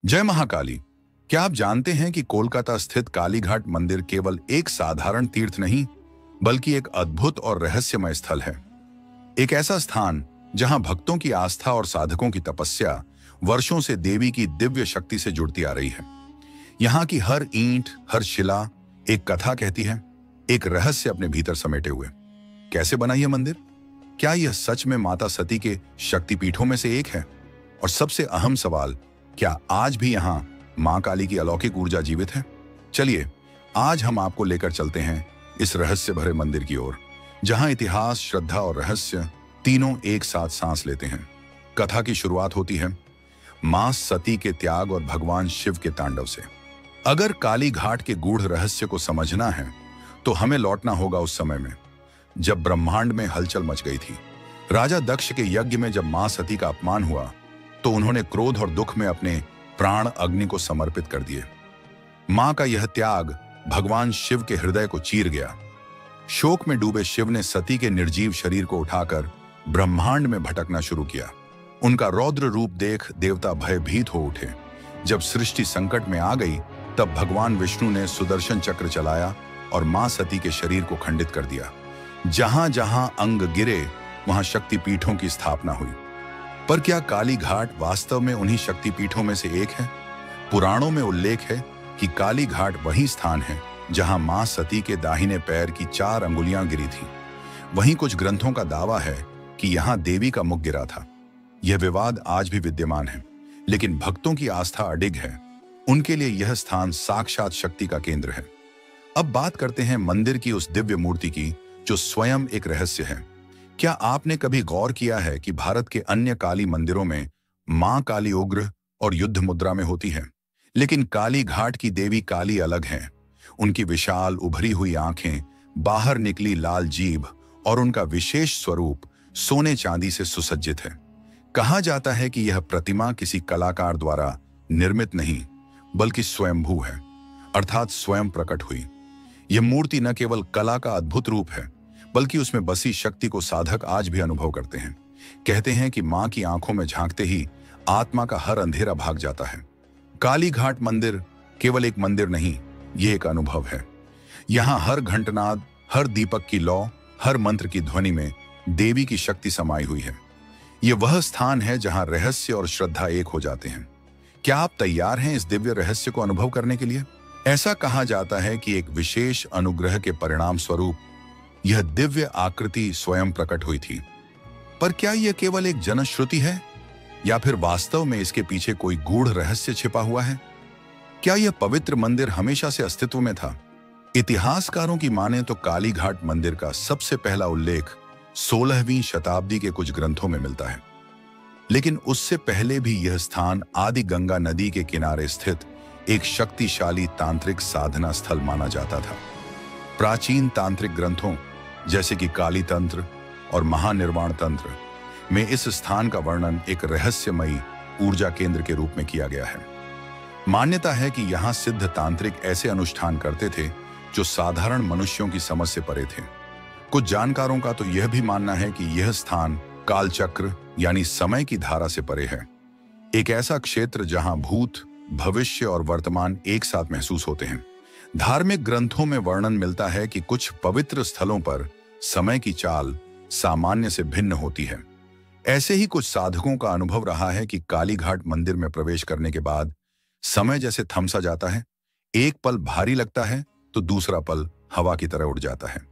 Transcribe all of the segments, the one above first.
जय महाकाली। क्या आप जानते हैं कि कोलकाता स्थित कालीघाट मंदिर केवल एक साधारण तीर्थ नहीं, बल्कि एक अद्भुत और रहस्यमय स्थल है। एक ऐसा स्थान जहां भक्तों की आस्था और साधकों की तपस्या वर्षों से देवी की दिव्य शक्ति से जुड़ती आ रही है। यहाँ की हर ईंट, हर शिला एक कथा कहती है, एक रहस्य अपने भीतर समेटे हुए। कैसे बना यह मंदिर? क्या यह सच में माता सती के शक्तिपीठों में से एक है? और सबसे अहम सवाल, क्या आज भी यहाँ मां काली की अलौकिक ऊर्जा जीवित है? चलिए आज हम आपको लेकर चलते हैं इस रहस्य भरे मंदिर की ओर, जहां इतिहास, श्रद्धा और रहस्य तीनों एक साथ सांस लेते हैं। कथा की शुरुआत होती है मां सती के त्याग और भगवान शिव के तांडव से। अगर काली घाट के गूढ़ रहस्य को समझना है तो हमें लौटना होगा उस समय में जब ब्रह्मांड में हलचल मच गई थी। राजा दक्ष के यज्ञ में जब मां सती का अपमान हुआ तो उन्होंने क्रोध और दुख में अपने प्राण अग्नि को समर्पित कर दिए। मां का यह त्याग भगवान शिव के हृदय को चीर गया। शोक में डूबे शिव ने सती के निर्जीव शरीर को उठाकर ब्रह्मांड में भटकना शुरू किया। उनका रौद्र रूप देख देवता भयभीत हो उठे। जब सृष्टि संकट में आ गई तब भगवान विष्णु ने सुदर्शन चक्र चलाया और मां सती के शरीर को खंडित कर दिया। जहां जहां अंग गिरे वहां शक्तिपीठों की स्थापना हुई। पर क्या काली घाट वास्तव में उन्हीं शक्तिपीठों में से एक है? पुराणों में उल्लेख है कि काली घाट वही स्थान है जहां मां सती के दाहिने पैर की 4 अंगुलियां गिरी थीं। वहीं कुछ ग्रंथों का दावा है कि यहां देवी का मुख गिरा था। यह विवाद आज भी विद्यमान है, लेकिन भक्तों की आस्था अडिग है। उनके लिए यह स्थान साक्षात शक्ति का केंद्र है। अब बात करते हैं मंदिर की उस दिव्य मूर्ति की जो स्वयं एक रहस्य है। क्या आपने कभी गौर किया है कि भारत के अन्य काली मंदिरों में मां काली उग्र और युद्ध मुद्रा में होती है, लेकिन काली घाट की देवी काली अलग है। उनकी विशाल उभरी हुई आंखें, बाहर निकली लाल जीभ और उनका विशेष स्वरूप सोने चांदी से सुसज्जित है। कहा जाता है कि यह प्रतिमा किसी कलाकार द्वारा निर्मित नहीं, बल्कि स्वयंभू है, अर्थात स्वयं प्रकट हुई। यह मूर्ति न केवल कला का अद्भुत रूप है, बल्कि उसमें बसी शक्ति को साधक आज भी अनुभव करते हैं। कहते हैं कि मां की आंखों में झांकते ही आत्मा का हर अंधेरा भाग जाता है। काली घाट मंदिर केवल एक मंदिर नहीं, ये एक अनुभव है। यहाँ हर घंटनाद, हर दीपक की लौ, हर मंत्र की ध्वनि में देवी की शक्ति समाई हुई है। ये वह स्थान है जहां रहस्य और श्रद्धा एक हो जाते हैं। क्या आप तैयार हैं इस दिव्य रहस्य को अनुभव करने के लिए? ऐसा कहा जाता है कि एक विशेष अनुग्रह के परिणाम स्वरूप यह दिव्य आकृति स्वयं प्रकट हुई थी। पर क्या यह केवल एक जनश्रुति है या फिर वास्तव में इसके पीछे कोई गूढ़ रहस्य छिपा हुआ है? क्या यह पवित्र मंदिर हमेशा से अस्तित्व में था? इतिहासकारों की माने तो काली घाट मंदिर का सबसे पहला उल्लेख 16वीं शताब्दी के कुछ ग्रंथों में मिलता है, लेकिन उससे पहले भी यह स्थान आदि गंगा नदी के किनारे स्थित एक शक्तिशाली तांत्रिक साधना स्थल माना जाता था। प्राचीन तांत्रिक ग्रंथों जैसे कि काली तंत्र और महानिर्वाण तंत्र में इस स्थान का वर्णन एक रहस्यमयी ऊर्जा केंद्र के रूप में किया गया है। मान्यता है कि यहाँ सिद्ध तांत्रिक ऐसे अनुष्ठान करते थे जो साधारण मनुष्यों की समझ से परे थे। कुछ जानकारों का तो यह भी मानना है कि यह स्थान कालचक्र यानी समय की धारा से परे है, एक ऐसा क्षेत्र जहां भूत, भविष्य और वर्तमान एक साथ महसूस होते हैं। धार्मिक ग्रंथों में वर्णन मिलता है कि कुछ पवित्र स्थलों पर समय की चाल सामान्य से भिन्न होती है। ऐसे ही कुछ साधकों का अनुभव रहा है कि काली घाट मंदिर में प्रवेश करने के बाद समय जैसे थम सा जाता है। एक पल भारी लगता है तो दूसरा पल हवा की तरह उड़ जाता है।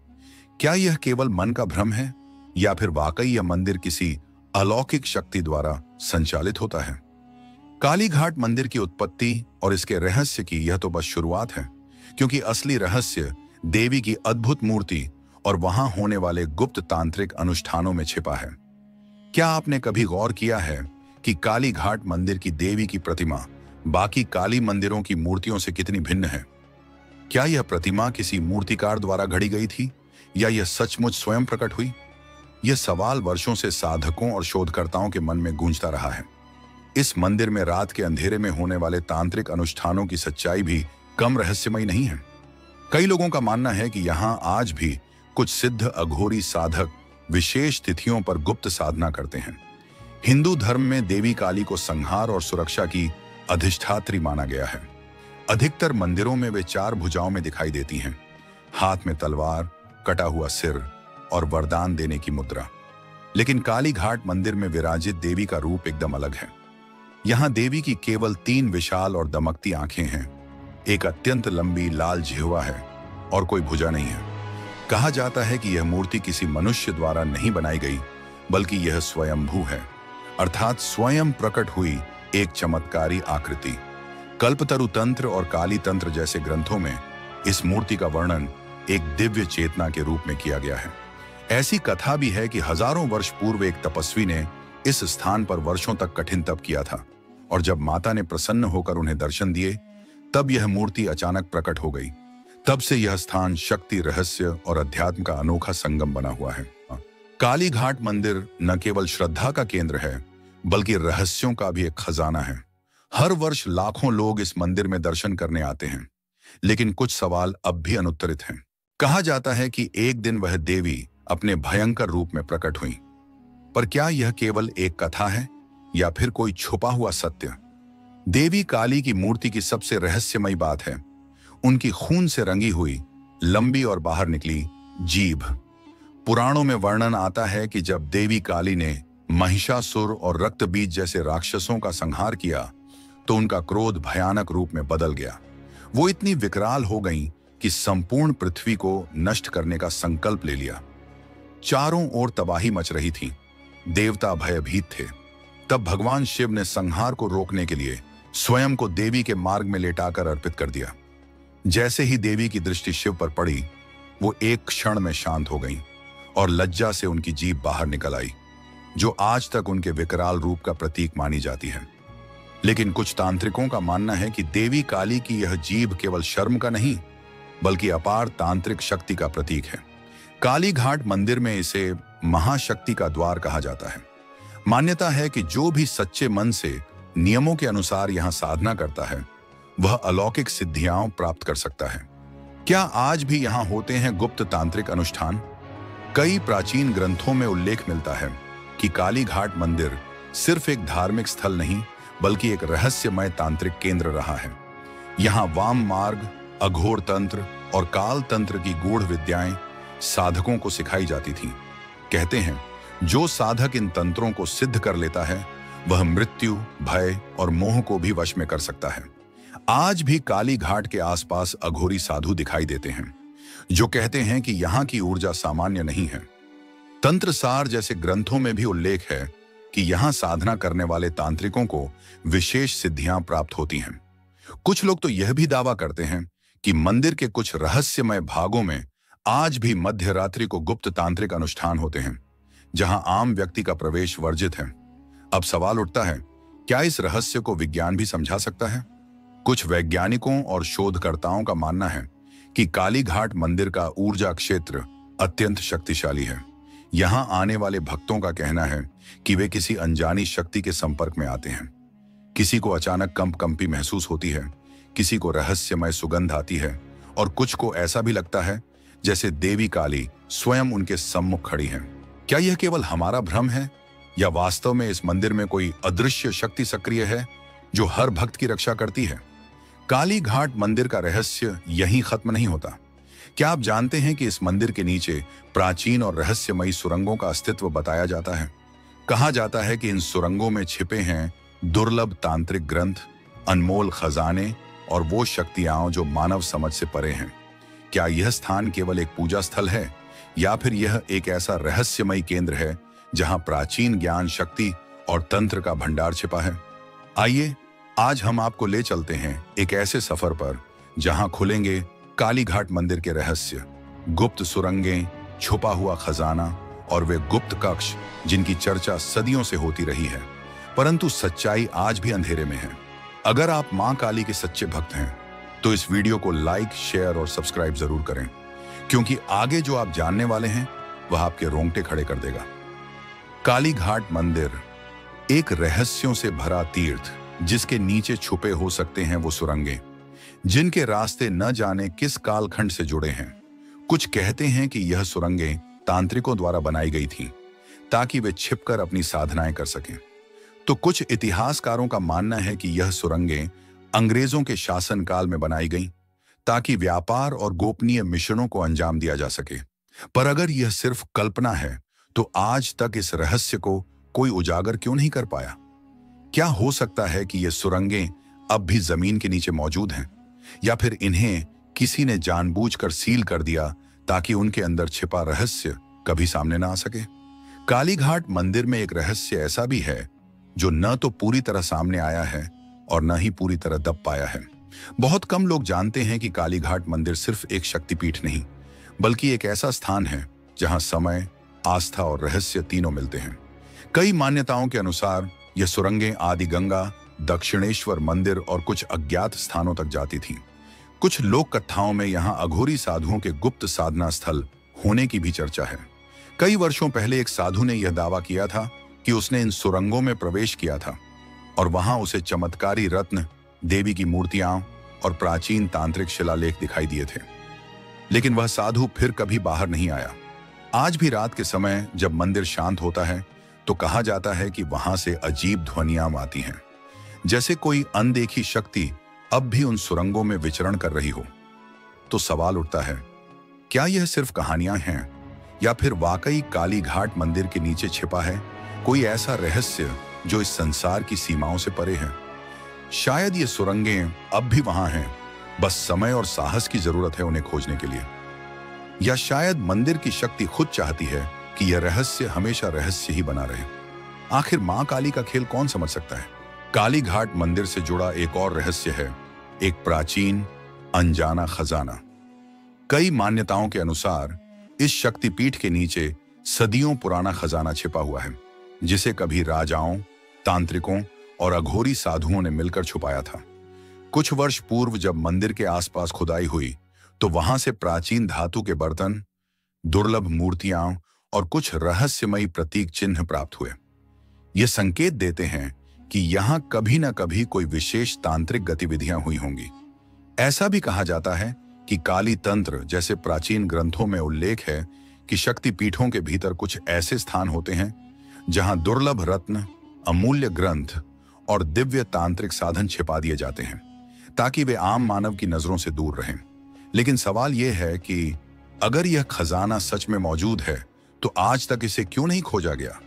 क्या यह केवल मन का भ्रम है या फिर वाकई यह मंदिर किसी अलौकिक शक्ति द्वारा संचालित होता है? काली घाट मंदिर की उत्पत्ति और इसके रहस्य की यह तो बस शुरुआत है, क्योंकि असली रहस्य देवी की अद्भुत मूर्ति और वहां होने वाले गुप्त तांत्रिक अनुष्ठानों में छिपा है। क्या आपने कभी गौर किया है कि काली घाट मंदिर की देवी की प्रतिमा बाकी काली मंदिरों की मूर्तियों से कितनी भिन्न है? क्या यह प्रतिमा किसी मूर्तिकार द्वारा घड़ी गई थी या यह सचमुच स्वयं प्रकट हुई? यह सवाल वर्षों से साधकों और शोधकर्ताओं के मन में गूंजता रहा है। इस मंदिर में रात के अंधेरे में होने वाले तांत्रिक अनुष्ठानों की सच्चाई भी कम रहस्यमयी नहीं है। कई लोगों का मानना है कि यहाँ आज भी कुछ सिद्ध अघोरी साधक विशेष तिथियों पर गुप्त साधना करते हैं। हिंदू धर्म में देवी काली को संहार और सुरक्षा की अधिष्ठात्री माना गया है। अधिकतर मंदिरों में वे 4 भुजाओं में दिखाई देती हैं, हाथ में तलवार, कटा हुआ सिर और वरदान देने की मुद्रा। लेकिन काली घाट मंदिर में विराजित देवी का रूप एकदम अलग है। यहाँ देवी की केवल 3 विशाल और दमकती आंखें हैं, एक अत्यंत लंबी लाल जिह्वा है और कोई भुजा नहीं है। कहा जाता है कि यह मूर्ति किसी मनुष्य द्वारा नहीं बनाई गई, बल्कि यह स्वयंभू है, अर्थात स्वयं प्रकट हुई एक चमत्कारी आकृति। कल्पतरु तंत्र और काली तंत्र जैसे ग्रंथों में इस मूर्ति का वर्णन एक दिव्य चेतना के रूप में किया गया है। ऐसी कथा भी है कि हजारों वर्ष पूर्व एक तपस्वी ने इस स्थान पर वर्षों तक कठिन तप किया था, और जब माता ने प्रसन्न होकर उन्हें दर्शन दिए, तब यह मूर्ति अचानक प्रकट हो गई। तब से यह स्थान शक्ति, रहस्य और अध्यात्म का अनोखा संगम बना हुआ है। काली घाट मंदिर न केवल श्रद्धा का केंद्र है, बल्कि रहस्यों का भी एक खजाना है। हर वर्ष लाखों लोग इस मंदिर में दर्शन करने आते हैं, लेकिन कुछ सवाल अब भी अनुत्तरित हैं। कहा जाता है कि एक दिन वह देवी अपने भयंकर रूप में प्रकट हुई, पर क्या यह केवल एक कथा है या फिर कोई छुपा हुआ सत्य? देवी काली की मूर्ति की सबसे रहस्यमयी बात है उनकी खून से रंगी हुई लंबी और बाहर निकली जीभ। पुराणों में वर्णन आता है कि जब देवी काली ने महिषासुर और रक्तबीज जैसे राक्षसों का संहार किया, तो उनका क्रोध भयानक रूप में बदल गया। वो इतनी विकराल हो गईं कि संपूर्ण पृथ्वी को नष्ट करने का संकल्प ले लिया। चारों ओर तबाही मच रही थी, देवता भयभीत थे। तब भगवान शिव ने संहार को रोकने के लिए स्वयं को देवी के मार्ग में लेटाकर अर्पित कर दिया। जैसे ही देवी की दृष्टि शिव पर पड़ी, वो एक क्षण में शांत हो गईं और लज्जा से उनकी जीभ बाहर निकल आई, जो आज तक उनके विकराल रूप का प्रतीक मानी जाती है। लेकिन कुछ तांत्रिकों का मानना है कि देवी काली की यह जीभ केवल शर्म का नहीं, बल्कि अपार तांत्रिक शक्ति का प्रतीक है। काली घाट मंदिर में इसे महाशक्ति का द्वार कहा जाता है। मान्यता है कि जो भी सच्चे मन से नियमों के अनुसार यहाँ साधना करता है, वह अलौकिक सिद्धियां प्राप्त कर सकता है। क्या आज भी यहाँ होते हैं गुप्त तांत्रिक अनुष्ठान? कई प्राचीन ग्रंथों में उल्लेख मिलता है कि काली घाट मंदिर सिर्फ एक धार्मिक स्थल नहीं, बल्कि एक रहस्यमय तांत्रिक केंद्र रहा है। यहाँ वाम मार्ग, अघोर तंत्र और काल तंत्र की गूढ़ विद्याएं साधकों को सिखाई जाती थीं। कहते हैं, जो साधक इन तंत्रों को सिद्ध कर लेता है, वह मृत्यु, भय और मोह को भी वश में कर सकता है। आज भी काली घाट के आसपास अघोरी साधु दिखाई देते हैं, जो कहते हैं कि यहाँ की ऊर्जा सामान्य नहीं है। तंत्रसार जैसे ग्रंथों में भी उल्लेख है कि यहाँ साधना करने वाले तांत्रिकों को विशेष सिद्धियां प्राप्त होती हैं। कुछ लोग तो यह भी दावा करते हैं कि मंदिर के कुछ रहस्यमय भागों में आज भी मध्य रात्रि को गुप्त तांत्रिक अनुष्ठान होते हैं, जहां आम व्यक्ति का प्रवेश वर्जित है। अब सवाल उठता है, क्या इस रहस्य को विज्ञान भी समझा सकता है? कुछ वैज्ञानिकों और शोधकर्ताओं का मानना है कि काली घाट मंदिर का ऊर्जा क्षेत्र अत्यंत शक्तिशाली है। यहाँ आने वाले भक्तों का कहना है कि वे किसी अनजानी शक्ति के संपर्क में आते हैं। किसी को अचानक कंपकंपी महसूस होती है, किसी को रहस्यमय सुगंध आती है, और कुछ को ऐसा भी लगता है जैसे देवी काली स्वयं उनके सम्मुख खड़ी हैं। क्या यह केवल हमारा भ्रम है, या वास्तव में इस मंदिर में कोई अदृश्य शक्ति सक्रिय है जो हर भक्त की रक्षा करती है? काली घाट मंदिर का रहस्य यहीं खत्म नहीं होता। क्या आप जानते हैं कि इस मंदिर के नीचे प्राचीन और रहस्यमयी सुरंगों का अस्तित्व बताया जाता है? कहा जाता है कि इन सुरंगों में छिपे हैं दुर्लभ तांत्रिक ग्रंथ, अनमोल खजाने और वो शक्तियां जो मानव समझ से परे हैं। क्या यह स्थान केवल एक पूजा स्थल है, या फिर यह एक ऐसा रहस्यमयी केंद्र है जहां प्राचीन ज्ञान, शक्ति और तंत्र का भंडार छिपा है? आइए, आज हम आपको ले चलते हैं एक ऐसे सफर पर जहां खुलेंगे काली घाट मंदिर के रहस्य, गुप्त सुरंगें, छुपा हुआ खजाना और वे गुप्त कक्ष जिनकी चर्चा सदियों से होती रही है, परंतु सच्चाई आज भी अंधेरे में है। अगर आप मां काली के सच्चे भक्त हैं, तो इस वीडियो को लाइक, शेयर और सब्सक्राइब जरूर करें, क्योंकि आगे जो आप जानने वाले हैं वह आपके रोंगटे खड़े कर देगा। काली घाट मंदिर एक रहस्यों से भरा तीर्थ, जिसके नीचे छुपे हो सकते हैं वो सुरंगें, जिनके रास्ते न जाने किस कालखंड से जुड़े हैं। कुछ कहते हैं कि यह सुरंगें तांत्रिकों द्वारा बनाई गई थीं, ताकि वे छिपकर अपनी साधनाएं कर सकें। तो कुछ इतिहासकारों का मानना है कि यह सुरंगें अंग्रेजों के शासनकाल में बनाई गईं ताकि व्यापार और गोपनीय मिशनों को अंजाम दिया जा सके। पर अगर यह सिर्फ कल्पना है तो आज तक इस रहस्य को कोई उजागर क्यों नहीं कर पाया? क्या हो सकता है कि ये सुरंगें अब भी जमीन के नीचे मौजूद हैं, या फिर इन्हें किसी ने जानबूझकर सील कर दिया ताकि उनके अंदर छिपा रहस्य कभी सामने ना आ सके? कालीघाट मंदिर में एक रहस्य ऐसा भी है जो न तो पूरी तरह सामने आया है और न ही पूरी तरह दब पाया है। बहुत कम लोग जानते हैं कि कालीघाट मंदिर सिर्फ एक शक्तिपीठ नहीं, बल्कि एक ऐसा स्थान है जहां समय, आस्था और रहस्य तीनों मिलते हैं। कई मान्यताओं के अनुसार यह सुरंगें आदि गंगा, दक्षिणेश्वर मंदिर और कुछ अज्ञात स्थानों तक जाती थीं। कुछ लोक कथाओं में यहां अघोरी साधुओं के गुप्त साधना स्थल होने की भी चर्चा है। कई वर्षों पहले एक साधु ने यह दावा किया था कि उसने इन सुरंगों में प्रवेश किया था और वहां उसे चमत्कारी रत्न, देवी की मूर्तियां और प्राचीन तांत्रिक शिलालेख दिखाई दिए थे। लेकिन वह साधु फिर कभी बाहर नहीं आया। आज भी रात के समय जब मंदिर शांत होता है तो कहा जाता है कि वहां से अजीब ध्वनियां आती हैं, जैसे कोई अनदेखी शक्ति अब भी उन सुरंगों में विचरण कर रही हो। तो सवाल उठता है, क्या यह सिर्फ कहानियां हैं या फिर वाकई कालीघाट मंदिर के नीचे छिपा है कोई ऐसा रहस्य जो इस संसार की सीमाओं से परे है? शायद ये सुरंगें अब भी वहां हैं, बस समय और साहस की जरूरत है उन्हें खोजने के लिए। या शायद मंदिर की शक्ति खुद चाहती है कि यह रहस्य हमेशा रहस्य ही बना रहे। आखिर मां काली का खेल कौन समझ सकता है? कालीघाट मंदिर से जुड़ा एक और रहस्य है, एक प्राचीन अनजाना खजाना। कई मान्यताओं के अनुसार इस शक्तिपीठ के नीचे सदियों पुराना खजाना छिपा हुआ है, जिसे कभी राजाओं, तांत्रिकों और अघोरी साधुओं ने मिलकर छुपाया था। कुछ वर्ष पूर्व जब मंदिर के आसपास खुदाई हुई तो वहां से प्राचीन धातु के बर्तन, दुर्लभ मूर्तियां और कुछ रहस्यमयी प्रतीक चिन्ह प्राप्त हुए। ये संकेत देते हैं कि यहां कभी न कभी कोई विशेष तांत्रिक गतिविधियां हुई होंगी। ऐसा भी कहा जाता है कि काली तंत्र जैसे प्राचीन ग्रंथों में उल्लेख है कि शक्तिपीठों के भीतर कुछ ऐसे स्थान होते हैं जहां दुर्लभ रत्न, अमूल्य ग्रंथ और दिव्य तांत्रिक साधन छिपा दिए जाते हैं ताकि वे आम मानव की नजरों से दूर रहें। लेकिन सवाल यह है कि अगर यह खजाना सच में मौजूद है तो आज तक इसे क्यों नहीं खोजा गया?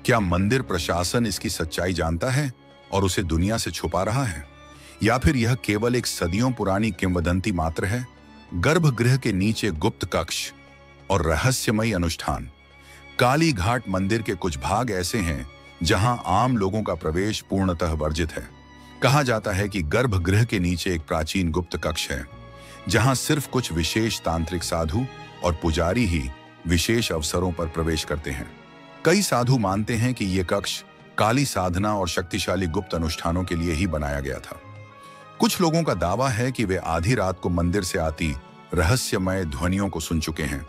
क्या मंदिर प्रशासन इसकी सच्चाई जानता है और उसे दुनिया से छुपा रहा है, या फिर यह केवल एक सदियों पुरानी किंवदंती मात्र है? गर्भगृह के नीचे गुप्त कक्ष और रहस्यमयी अनुष्ठान। कालीघाट मंदिर के कुछ भाग ऐसे हैं जहां आम लोगों का प्रवेश पूर्णतः वर्जित है। कहा जाता है कि गर्भगृह के नीचे एक प्राचीन गुप्त कक्ष है जहां सिर्फ कुछ विशेष तांत्रिक साधु और पुजारी ही विशेष अवसरों पर प्रवेश करते हैं। कई साधु मानते हैं कि यह कक्ष काली साधना और शक्तिशाली गुप्त अनुष्ठानों के लिए ही बनाया गया था। कुछ लोगों का दावा है कि वे आधी रात को मंदिर से आती रहस्यमय ध्वनियों को सुन चुके हैं,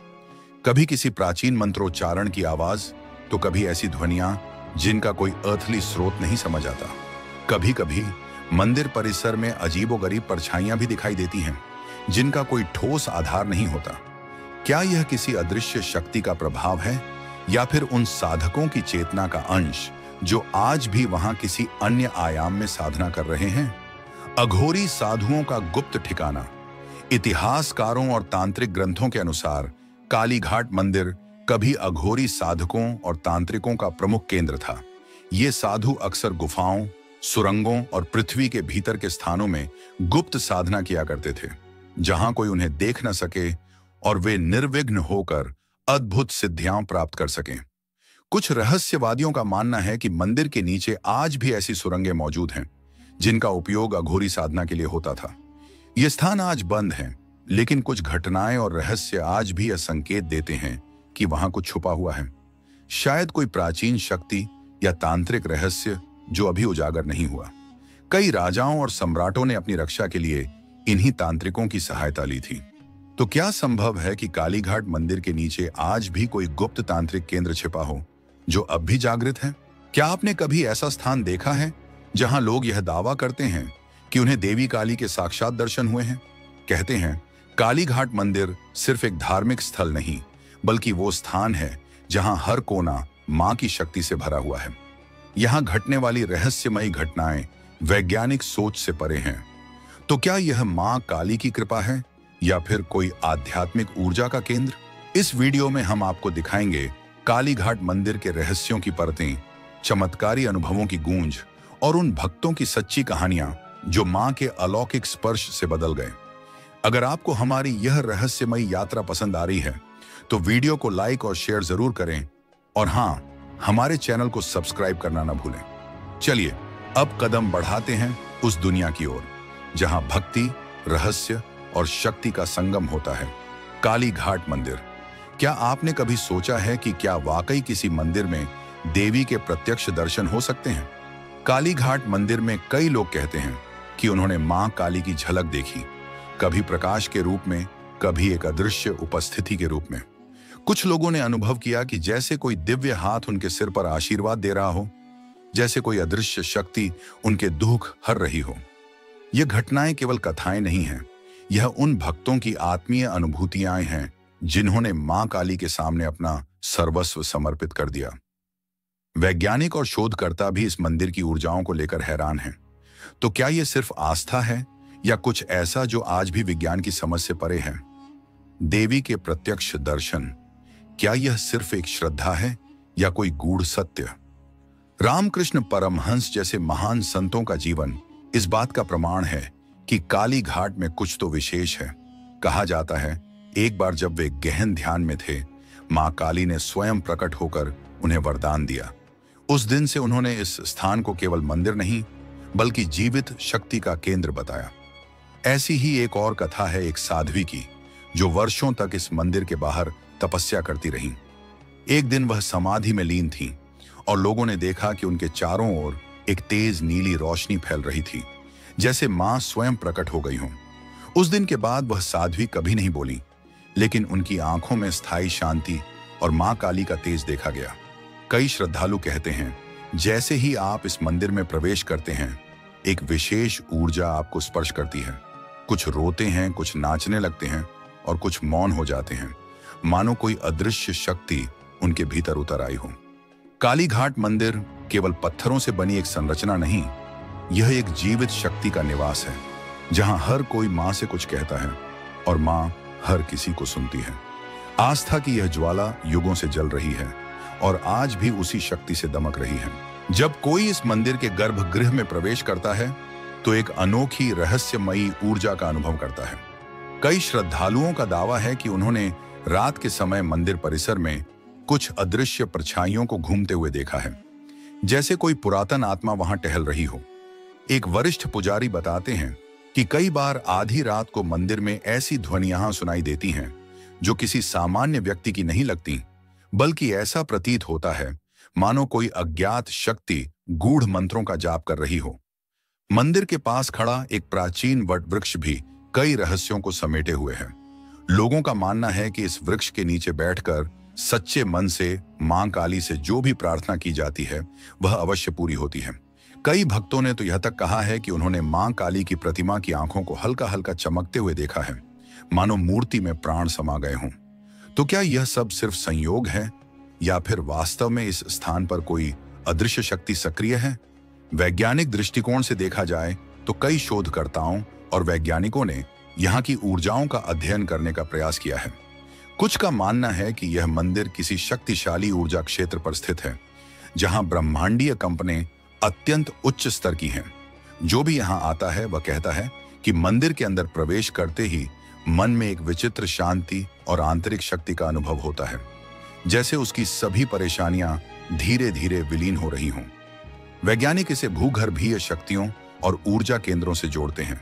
कभी किसी प्राचीन मंत्रोच्चारण की आवाज, तो कभी ऐसी ध्वनियां जिनका कोई अर्थली स्रोत नहीं समझ आता। कभी कभी मंदिर परिसर में अजीबोगरीब परछाइयां भी दिखाई देती हैं जिनका कोई ठोस आधार नहीं होता। क्या यह किसी अदृश्य शक्ति का प्रभाव है या फिर उन साधकों की चेतना का अंश जो आज भी वहां किसी अन्य आयाम में साधना कर रहे हैं? अघोरी साधुओं का गुप्त ठिकाना। इतिहासकारों और तांत्रिक ग्रंथों के अनुसार कालीघाट मंदिर कभी अघोरी साधकों और तांत्रिकों का प्रमुख केंद्र था। ये साधु अक्सर गुफाओं, सुरंगों और पृथ्वी के भीतर के स्थानों में गुप्त साधना किया करते थे, जहां कोई उन्हें देख न सके और वे निर्विघ्न होकर अद्भुत सिद्धियां प्राप्त कर सकें। कुछ रहस्यवादियों का मानना है कि मंदिर के नीचे आज भी ऐसी सुरंगें मौजूद हैं जिनका उपयोग अघोरी साधना के लिए होता था। ये स्थान आज बंद हैं, लेकिन कुछ घटनाएं और रहस्य आज भी यह संकेत देते हैं कि वहां कुछ छुपा हुआ है। शायद कोई प्राचीन शक्ति या तांत्रिक रहस्य जो अभी उजागर नहीं हुआ। कई राजाओं और सम्राटों ने अपनी रक्षा के लिए इन्हीं तांत्रिकों की सहायता ली थी। तो क्या संभव है कि कालीघाट मंदिर के नीचे आज भी कोई गुप्त तांत्रिक केंद्र छिपा हो जो अब भी जागृत है? क्या आपने कभी ऐसा स्थान देखा है जहां लोग यह दावा करते हैं कि उन्हें देवी काली के साक्षात दर्शन हुए हैं? कहते हैं कालीघाट मंदिर सिर्फ एक धार्मिक स्थल नहीं, बल्कि वो स्थान है जहां हर कोना मां की शक्ति से भरा हुआ है। यहाँ घटने वाली रहस्यमयी घटनाएं वैज्ञानिक सोच से परे हैं। तो क्या यह मां काली की कृपा है या फिर कोई आध्यात्मिक ऊर्जा का केंद्र? इस वीडियो में हम आपको दिखाएंगे काली घाट मंदिर के रहस्यों की परतें, चमत्कारी अनुभवों की गूंज और उन भक्तों की सच्ची कहानियां जो मां के अलौकिक स्पर्श से बदल गए। अगर आपको हमारी यह रहस्यमयी यात्रा पसंद आ रही है तो वीडियो को लाइक और शेयर जरूर करें और हाँ, हमारे चैनल को सब्सक्राइब करना ना भूलें। चलिए अब कदम बढ़ाते हैं उस दुनिया की ओर जहां भक्ति, रहस्य और शक्ति का संगम होता है। काली घाट मंदिर। क्या आपने कभी सोचा है कि क्या वाकई किसी मंदिर में देवी के प्रत्यक्ष दर्शन हो सकते हैं? काली घाट मंदिर में कई लोग कहते हैं कि उन्होंने मां काली की झलक देखी, कभी प्रकाश के रूप में, कभी एक अदृश्य उपस्थिति के रूप में। कुछ लोगों ने अनुभव किया कि जैसे कोई दिव्य हाथ उनके सिर पर आशीर्वाद दे रहा हो, जैसे कोई अदृश्य शक्ति उनके दुख हर रही हो। ये घटनाएं केवल कथाएं नहीं हैं, यह उन भक्तों की आत्मीय अनुभूतियां हैं जिन्होंने मां काली के सामने अपना सर्वस्व समर्पित कर दिया। वैज्ञानिक और शोधकर्ता भी इस मंदिर की ऊर्जाओं को लेकर हैरान हैं। तो क्या यह सिर्फ आस्था है या कुछ ऐसा जो आज भी विज्ञान की समझ से परे है? देवी के प्रत्यक्ष दर्शन, क्या यह सिर्फ एक श्रद्धा है या कोई गूढ़ सत्य? रामकृष्ण परमहंस जैसे महान संतों का जीवन इस बात का प्रमाण है कि काली घाट में कुछ तो विशेष है। कहा जाता है एक बार जब वे गहन ध्यान में थे, मां काली ने स्वयं प्रकट होकर उन्हें वरदान दिया। उस दिन से उन्होंने इस स्थान को केवल मंदिर नहीं बल्कि जीवित शक्ति का केंद्र बताया। ऐसी ही एक और कथा है एक साध्वी की जो वर्षों तक इस मंदिर के बाहर तपस्या करती रहीं। एक दिन वह समाधि में लीन थी और लोगों ने देखा कि उनके चारों ओर एक तेज नीली रोशनी फैल रही थी, जैसे मां स्वयं प्रकट हो गई हों। उस दिन के बाद वह साध्वी कभी नहीं बोली, लेकिन उनकी आंखों में स्थायी शांति और मां काली का तेज देखा गया। कई श्रद्धालु कहते हैं जैसे ही आप इस मंदिर में प्रवेश करते हैं, एक विशेष ऊर्जा आपको स्पर्श करती है। कुछ रोते हैं, कुछ नाचने लगते हैं और कुछ मौन हो जाते हैं, मानो कोई अदृश्य शक्ति उनके भीतर उतर आई हो। काली घाट मंदिर केवल पत्थरों से बनी एक संरचना नहीं, यह एक जीवित शक्ति का निवास है जहां हर कोई मां से कुछ कहता है और मां हर किसी को सुनती है। आस्था की यह ज्वाला युगों से जल रही है और आज भी उसी शक्ति से दमक रही है। जब कोई इस मंदिर के गर्भगृह में प्रवेश करता है तो एक अनोखी रहस्यमयी ऊर्जा का अनुभव करता है। कई श्रद्धालुओं का दावा है कि उन्होंने रात के समय मंदिर परिसर में कुछ अदृश्य परछाइयों को घूमते हुए देखा है, जैसे कोई पुरातन आत्मा वहां टहल रही हो। एक वरिष्ठ पुजारी बताते हैं कि कई बार आधी रात को मंदिर में ऐसी ध्वनियां सुनाई देती हैं जो किसी सामान्य व्यक्ति की नहीं लगती, बल्कि ऐसा प्रतीत होता है मानो कोई अज्ञात शक्ति गूढ़ मंत्रों का जाप कर रही हो। मंदिर के पास खड़ा एक प्राचीन वट वृक्ष भी कई रहस्यों को समेटे हुए है। लोगों का मानना है कि इस वृक्ष के नीचे बैठकर सच्चे मन से मां काली से जो भी प्रार्थना की जाती है वह अवश्य पूरी होती है। कई भक्तों ने तो यह तक कहा है कि उन्होंने मां काली की प्रतिमा की आंखों को हल्का हल्का चमकते हुए देखा है, मानो मूर्ति में प्राण समा गए हों। तो क्या यह सब सिर्फ संयोग है या फिर वास्तव में इस स्थान पर कोई अदृश्य शक्ति सक्रिय है? वैज्ञानिक दृष्टिकोण से देखा जाए तो कई शोधकर्ताओं और वैज्ञानिकों ने यहाँ की ऊर्जाओं का अध्ययन करने का प्रयास किया है। कुछ का मानना है कि यह मंदिर किसी शक्तिशाली ऊर्जा क्षेत्र पर स्थित है जहां ब्रह्मांडीय कंपनें अत्यंत उच्च स्तर की हैं। जो भी यहां आता है वह कहता है कि मंदिर के अंदर प्रवेश करते ही मन में एक विचित्र शांति और आंतरिक शक्ति का अनुभव होता है, जैसे उसकी सभी परेशानियां धीरे धीरे विलीन हो रही हों। वैज्ञानिक इसे भूगर्भीय शक्तियों और ऊर्जा केंद्रों से जोड़ते हैं,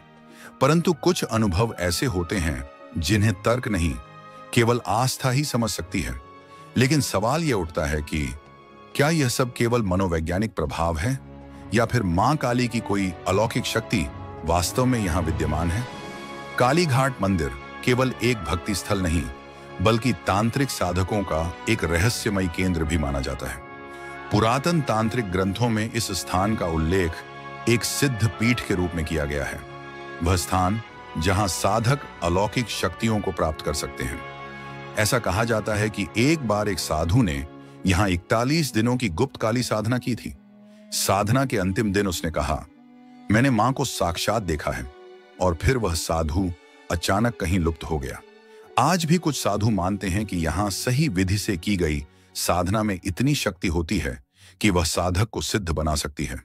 परंतु कुछ अनुभव ऐसे होते हैं जिन्हें तर्क नहीं, केवल आस्था ही समझ सकती है। लेकिन सवाल यह उठता है कि क्या यह सब केवल मनोवैज्ञानिक प्रभाव है या फिर मां काली की कोई अलौकिक शक्ति वास्तव में यहां विद्यमान है? काली घाट मंदिर केवल एक भक्ति स्थल नहीं बल्कि तांत्रिक साधकों का एक रहस्यमय केंद्र भी माना जाता है। पुरातन तांत्रिक ग्रंथों में इस स्थान का उल्लेख एक सिद्ध पीठ के रूप में किया गया है, वह स्थान जहां साधक अलौकिक शक्तियों को प्राप्त कर सकते हैं। ऐसा कहा जाता है कि एक बार एक साधु ने यहां 41 दिनों की गुप्त काली साधना की थी। साधना के अंतिम दिन उसने कहा, मैंने मां को साक्षात देखा है। और फिर वह साधु अचानक कहीं लुप्त हो गया। आज भी कुछ साधु मानते हैं कि यहां सही विधि से की गई साधना में इतनी शक्ति होती है कि वह साधक को सिद्ध बना सकती है।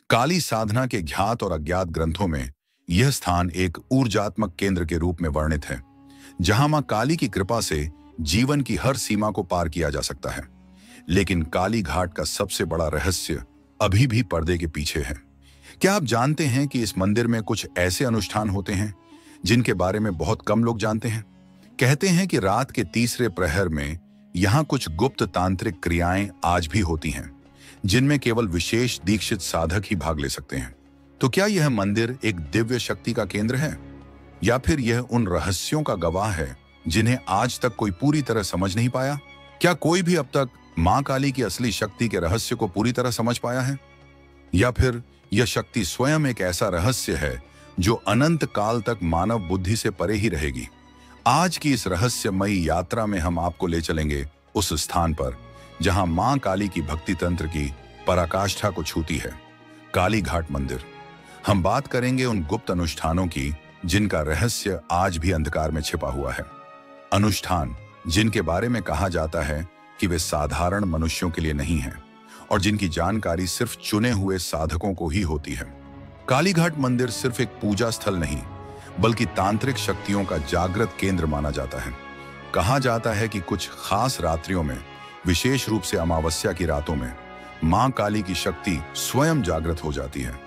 काली साधना के ज्ञात और अज्ञात ग्रंथों में यह स्थान एक ऊर्जात्मक केंद्र के रूप में वर्णित है, जहां मां काली की कृपा से जीवन की हर सीमा को पार किया जा सकता है। लेकिन काली घाट का सबसे बड़ा रहस्य अभी भी पर्दे के पीछे है। क्या आप जानते हैं कि इस मंदिर में कुछ ऐसे अनुष्ठान होते हैं जिनके बारे में बहुत कम लोग जानते हैं? कहते हैं कि रात के तीसरे प्रहर में यहाँ कुछ गुप्त तांत्रिक क्रियाएं आज भी होती हैं, जिनमें केवल विशेष दीक्षित साधक ही भाग ले सकते हैं। तो क्या यह मंदिर एक दिव्य शक्ति का केंद्र है, या फिर यह उन रहस्यों का गवाह है जिन्हें आज तक कोई पूरी तरह समझ नहीं पाया? क्या कोई भी अब तक मां काली की असली शक्ति के रहस्य को पूरी तरह समझ पाया है, या फिर यह शक्ति स्वयं एक ऐसा रहस्य है जो अनंत काल तक मानव बुद्धि से परे ही रहेगी? आज की इस रहस्यमयी यात्रा में हम आपको ले चलेंगे उस स्थान पर जहां मां काली की भक्ति तंत्र की पराकाष्ठा को छूती है, काली घाट मंदिर। हम बात करेंगे उन गुप्त अनुष्ठानों की जिनका रहस्य आज भी अंधकार में छिपा हुआ है। अनुष्ठान जिनके बारे में कहा जाता है कि वे साधारण मनुष्यों के लिए नहीं हैं और जिनकी जानकारी सिर्फ चुने हुए साधकों को ही होती है। काली घाट मंदिर सिर्फ एक पूजा स्थल नहीं, बल्कि तांत्रिक शक्तियों का जागृत केंद्र माना जाता है। कहा जाता है कि कुछ खास रात्रियों में, विशेष रूप से अमावस्या की रातों में, मां काली की शक्ति स्वयं जागृत हो जाती है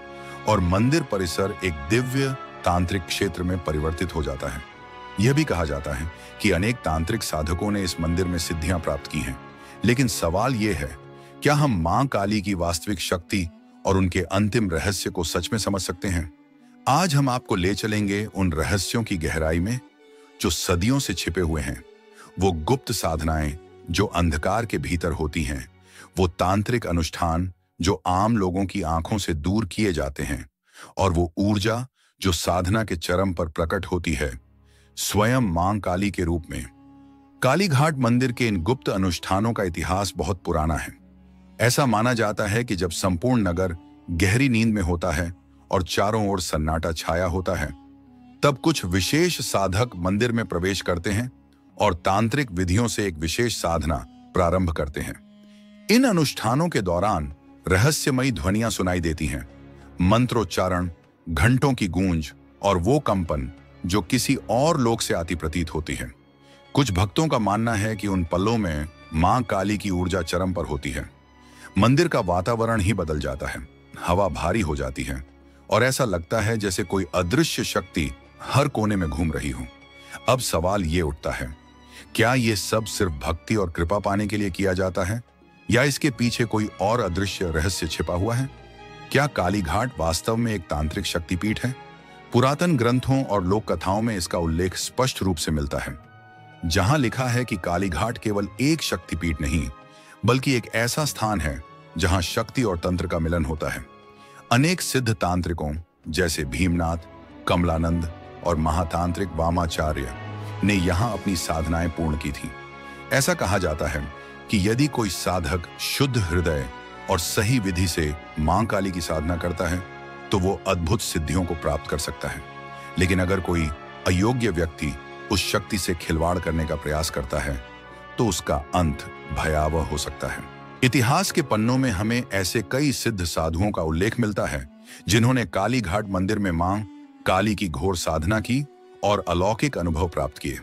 और मंदिर परिसर एक दिव्य तांत्रिक क्षेत्र में परिवर्तित हो जाता है। यह भी कहा जाता है कि अनेक तांत्रिक साधकों ने इस मंदिर में सिद्धियां प्राप्त की हैं। लेकिन सवाल यह है, क्या हम मां काली की वास्तविक शक्ति और उनके अंतिम रहस्य को सच में समझ सकते हैं? आज हम आपको ले चलेंगे उन रहस्यों की गहराई में जो सदियों से छिपे हुए हैं। वो गुप्त साधनाएं जो अंधकार के भीतर होती हैं, वो तांत्रिक अनुष्ठान जो आम लोगों की आंखों से दूर किए जाते हैं, और वो ऊर्जा जो साधना के चरम पर प्रकट होती है, स्वयं मां काली के रूप में। काली घाट मंदिर के इन गुप्त अनुष्ठानों का इतिहास बहुत पुराना है। ऐसा माना जाता है कि जब संपूर्ण नगर गहरी नींद में होता है और चारों ओर सन्नाटा छाया होता है, तब कुछ विशेष साधक मंदिर में प्रवेश करते हैं और तांत्रिक विधियों से एक विशेष साधना प्रारंभ करते हैं। इन अनुष्ठानों के दौरान रहस्यमयी ध्वनियां सुनाई देती हैं, मंत्रोच्चारण, घंटों की गूंज और वो कंपन जो किसी और लोक से आती प्रतीत होती है। कुछ भक्तों का मानना है कि उन पलों में मां काली की ऊर्जा चरम पर होती है। मंदिर का वातावरण ही बदल जाता है, हवा भारी हो जाती है और ऐसा लगता है जैसे कोई अदृश्य शक्ति हर कोने में घूम रही हो। अब सवाल ये उठता है, क्या ये सब सिर्फ भक्ति और कृपा पाने के लिए किया जाता है, या इसके पीछे कोई और अदृश्य रहस्य छिपा हुआ है? क्या काली घाट वास्तव में एक तांत्रिक शक्तिपीठ है? पुरातन ग्रंथों और लोक कथाओं में इसका उल्लेख स्पष्ट रूप से मिलता है, जहां लिखा है कि काली घाट केवल एक शक्तिपीठ नहीं, बल्कि एक ऐसा स्थान है जहां शक्ति और तंत्र का मिलन होता है। अनेक सिद्ध तांत्रिकों जैसे भीमनाथ, कमलानंद और महातांत्रिक वामाचार्य ने यहां अपनी साधनाएं पूर्ण की थी। ऐसा कहा जाता है कि यदि कोई साधक शुद्ध हृदय और सही विधि से मां काली की साधना करता है तो वो अद्भुत सिद्धियों को प्राप्त कर सकता है। लेकिन अगर कोई अयोग्य व्यक्ति उस शक्ति से खिलवाड़ करने का प्रयास करता है तो उसका अंत भयावह हो सकता है। इतिहास के पन्नों में हमें ऐसे कई सिद्ध साधुओं का उल्लेख मिलता है जिन्होंने काली घाट मंदिर में मां काली की घोर साधना की और अलौकिक अनुभव प्राप्त किए।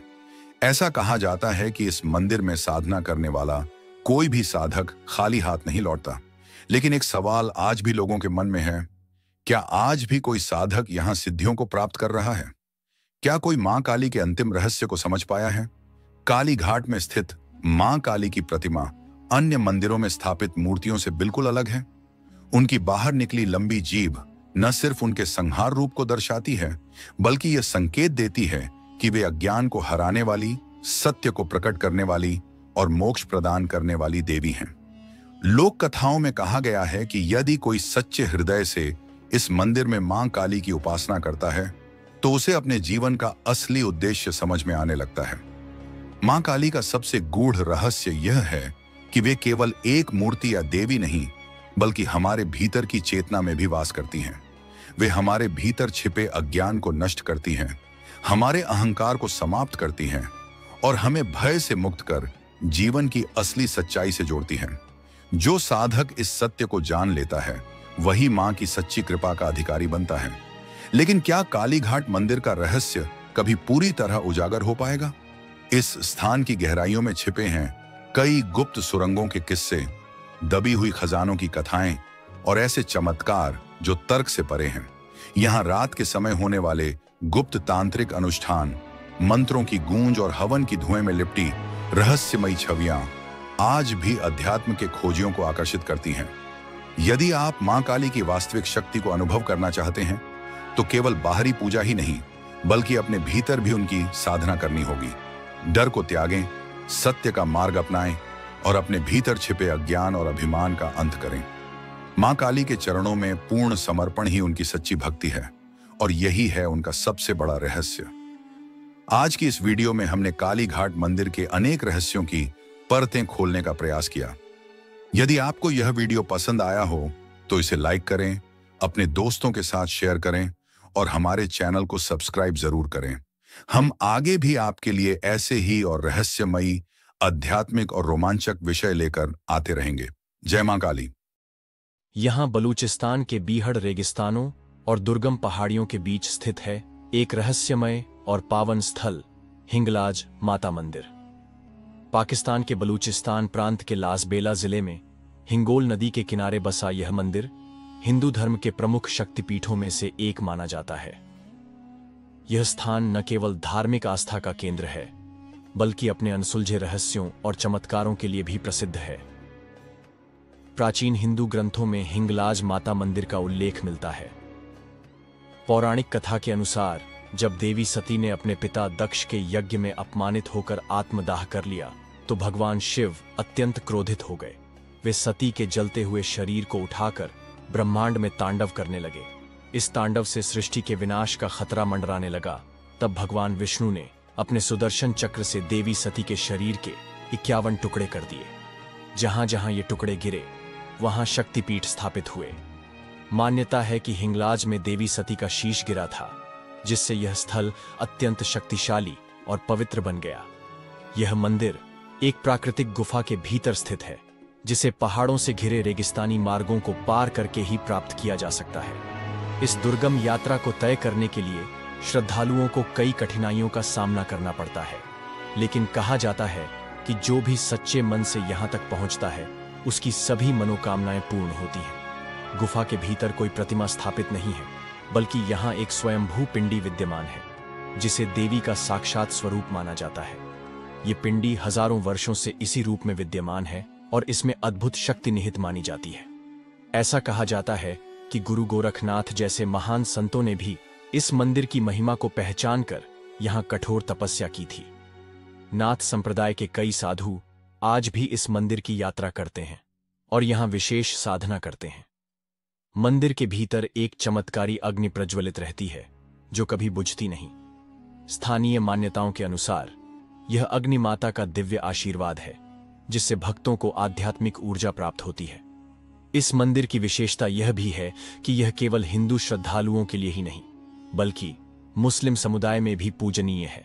ऐसा कहा जाता है कि इस मंदिर में साधना करने वाला कोई भी साधक खाली हाथ नहीं लौटता। लेकिन एक सवाल आज भी लोगों के मन में है, क्या आज भी कोई साधक यहां सिद्धियों को प्राप्त कर रहा है? क्या कोई मां काली के अंतिम रहस्य को समझ पाया है? काली घाट में स्थित मां काली की प्रतिमा अन्य मंदिरों में स्थापित मूर्तियों से बिल्कुल अलग है। उनकी बाहर निकली लंबी जीभ न सिर्फ उनके संहार रूप को दर्शाती है, बल्कि यह संकेत देती है कि वे अज्ञान को हराने वाली, सत्य को प्रकट करने वाली और मोक्ष प्रदान करने वाली देवी हैं। लोक कथाओं में कहा गया है कि यदि कोई सच्चे हृदय से इस मंदिर में मां काली की उपासना करता है तो उसे अपने जीवन का असली उद्देश्य समझ में आने लगता है। मां काली का सबसे गूढ़ रहस्य यह है कि वे केवल एक मूर्ति या देवी नहीं, बल्कि हमारे भीतर की चेतना में भी वास करती हैं। वे हमारे भीतर छिपे अज्ञान को नष्ट करती हैं, हमारे अहंकार को समाप्त करती हैं और हमें भय से मुक्त कर जीवन की असली सच्चाई से जोड़ती हैं। जो साधक इस सत्य को जान लेता है वही मां की सच्ची कृपा का अधिकारी बनता है। लेकिन क्या कालीघाट मंदिर का रहस्य कभी पूरी तरह उजागर हो पाएगा? इस स्थान की गहराइयों में छिपे हैं कई गुप्त सुरंगों के किस्से, दबी हुई खजानों की कथाएं और ऐसे चमत्कार जो तर्क से परे हैं। यहाँ रात के समय होने वाले गुप्त तांत्रिक अनुष्ठान, मंत्रों की गूंज और हवन की धुएं में लिपटी रहस्यमयी छवियां आज भी अध्यात्म के खोजियों को आकर्षित करती हैं। यदि आप मां काली की वास्तविक शक्ति को अनुभव करना चाहते हैं तो केवल बाहरी पूजा ही नहीं बल्कि अपने भीतर भी उनकी साधना करनी होगी। डर को त्यागें, सत्य का मार्ग अपनाएं और अपने भीतर छिपे अज्ञान और अभिमान का अंत करें। मां काली के चरणों में पूर्ण समर्पण ही उनकी सच्ची भक्ति है और यही है उनका सबसे बड़ा रहस्य। आज की इस वीडियो में हमने कालीघाट मंदिर के अनेक रहस्यों की परतें खोलने का प्रयास किया। यदि आपको यह वीडियो पसंद आया हो तो इसे लाइक करें, अपने दोस्तों के साथ शेयर करें और हमारे चैनल को सब्सक्राइब जरूर करें। हम आगे भी आपके लिए ऐसे ही और रहस्यमयी, आध्यात्मिक और रोमांचक विषय लेकर आते रहेंगे। जय मां काली। यहाँ बलूचिस्तान के बीहड़ रेगिस्तानों और दुर्गम पहाड़ियों के बीच स्थित है एक रहस्यमय और पावन स्थल, हिंगलाज माता मंदिर। पाकिस्तान के बलूचिस्तान प्रांत के लासबेला जिले में हिंगोल नदी के किनारे बसा यह मंदिर हिंदू धर्म के प्रमुख शक्तिपीठों में से एक माना जाता है। यह स्थान न केवल धार्मिक आस्था का केंद्र है बल्कि अपने अनसुलझे रहस्यों और चमत्कारों के लिए भी प्रसिद्ध है। प्राचीन हिंदू ग्रंथों में हिंगलाज माता मंदिर का उल्लेख मिलता है। पौराणिक कथा के अनुसार जब देवी सती ने अपने पिता दक्ष के यज्ञ में अपमानित होकर आत्मदाह कर लिया तो भगवान शिव अत्यंत क्रोधित हो गए। वे सती के जलते हुए शरीर को उठाकर ब्रह्मांड में तांडव करने लगे। इस तांडव से सृष्टि के विनाश का खतरा मंडराने लगा। तब भगवान विष्णु ने अपने सुदर्शन चक्र से देवी सती के शरीर के 51 टुकड़े कर दिए। जहां जहां ये टुकड़े गिरे वहां शक्तिपीठ स्थापित हुए। मान्यता है कि हिंगलाज में देवी सती का शीश गिरा था, जिससे यह स्थल अत्यंत शक्तिशाली और पवित्र बन गया। यह मंदिर एक प्राकृतिक गुफा के भीतर स्थित है, जिसे पहाड़ों से घिरे रेगिस्तानी मार्गों को पार करके ही प्राप्त किया जा सकता है। इस दुर्गम यात्रा को तय करने के लिए श्रद्धालुओं को कई कठिनाइयों का सामना करना पड़ता है, लेकिन कहा जाता है कि जो भी सच्चे मन से यहाँ तक पहुँचता है उसकी सभी मनोकामनाएं पूर्ण होती हैं। गुफा के भीतर कोई प्रतिमा स्थापित नहीं है, बल्कि यहाँ एक स्वयंभू पिंडी विद्यमान है, जिसे देवी का साक्षात स्वरूप माना जाता है। ये पिंडी हजारों वर्षों से इसी रूप में विद्यमान है और इसमें अद्भुत शक्ति निहित मानी जाती है। ऐसा कहा जाता है कि गुरु गोरखनाथ जैसे महान संतों ने भी इस मंदिर की महिमा को पहचानकर यहाँ कठोर तपस्या की थी। नाथ संप्रदाय के कई साधु आज भी इस मंदिर की यात्रा करते हैं और यहाँ विशेष साधना करते हैं। मंदिर के भीतर एक चमत्कारी अग्नि प्रज्वलित रहती है जो कभी बुझती नहीं। स्थानीय मान्यताओं के अनुसार यह अग्नि माता का दिव्य आशीर्वाद है, जिससे भक्तों को आध्यात्मिक ऊर्जा प्राप्त होती है। इस मंदिर की विशेषता यह भी है कि यह केवल हिंदू श्रद्धालुओं के लिए ही नहीं बल्कि मुस्लिम समुदाय में भी पूजनीय है।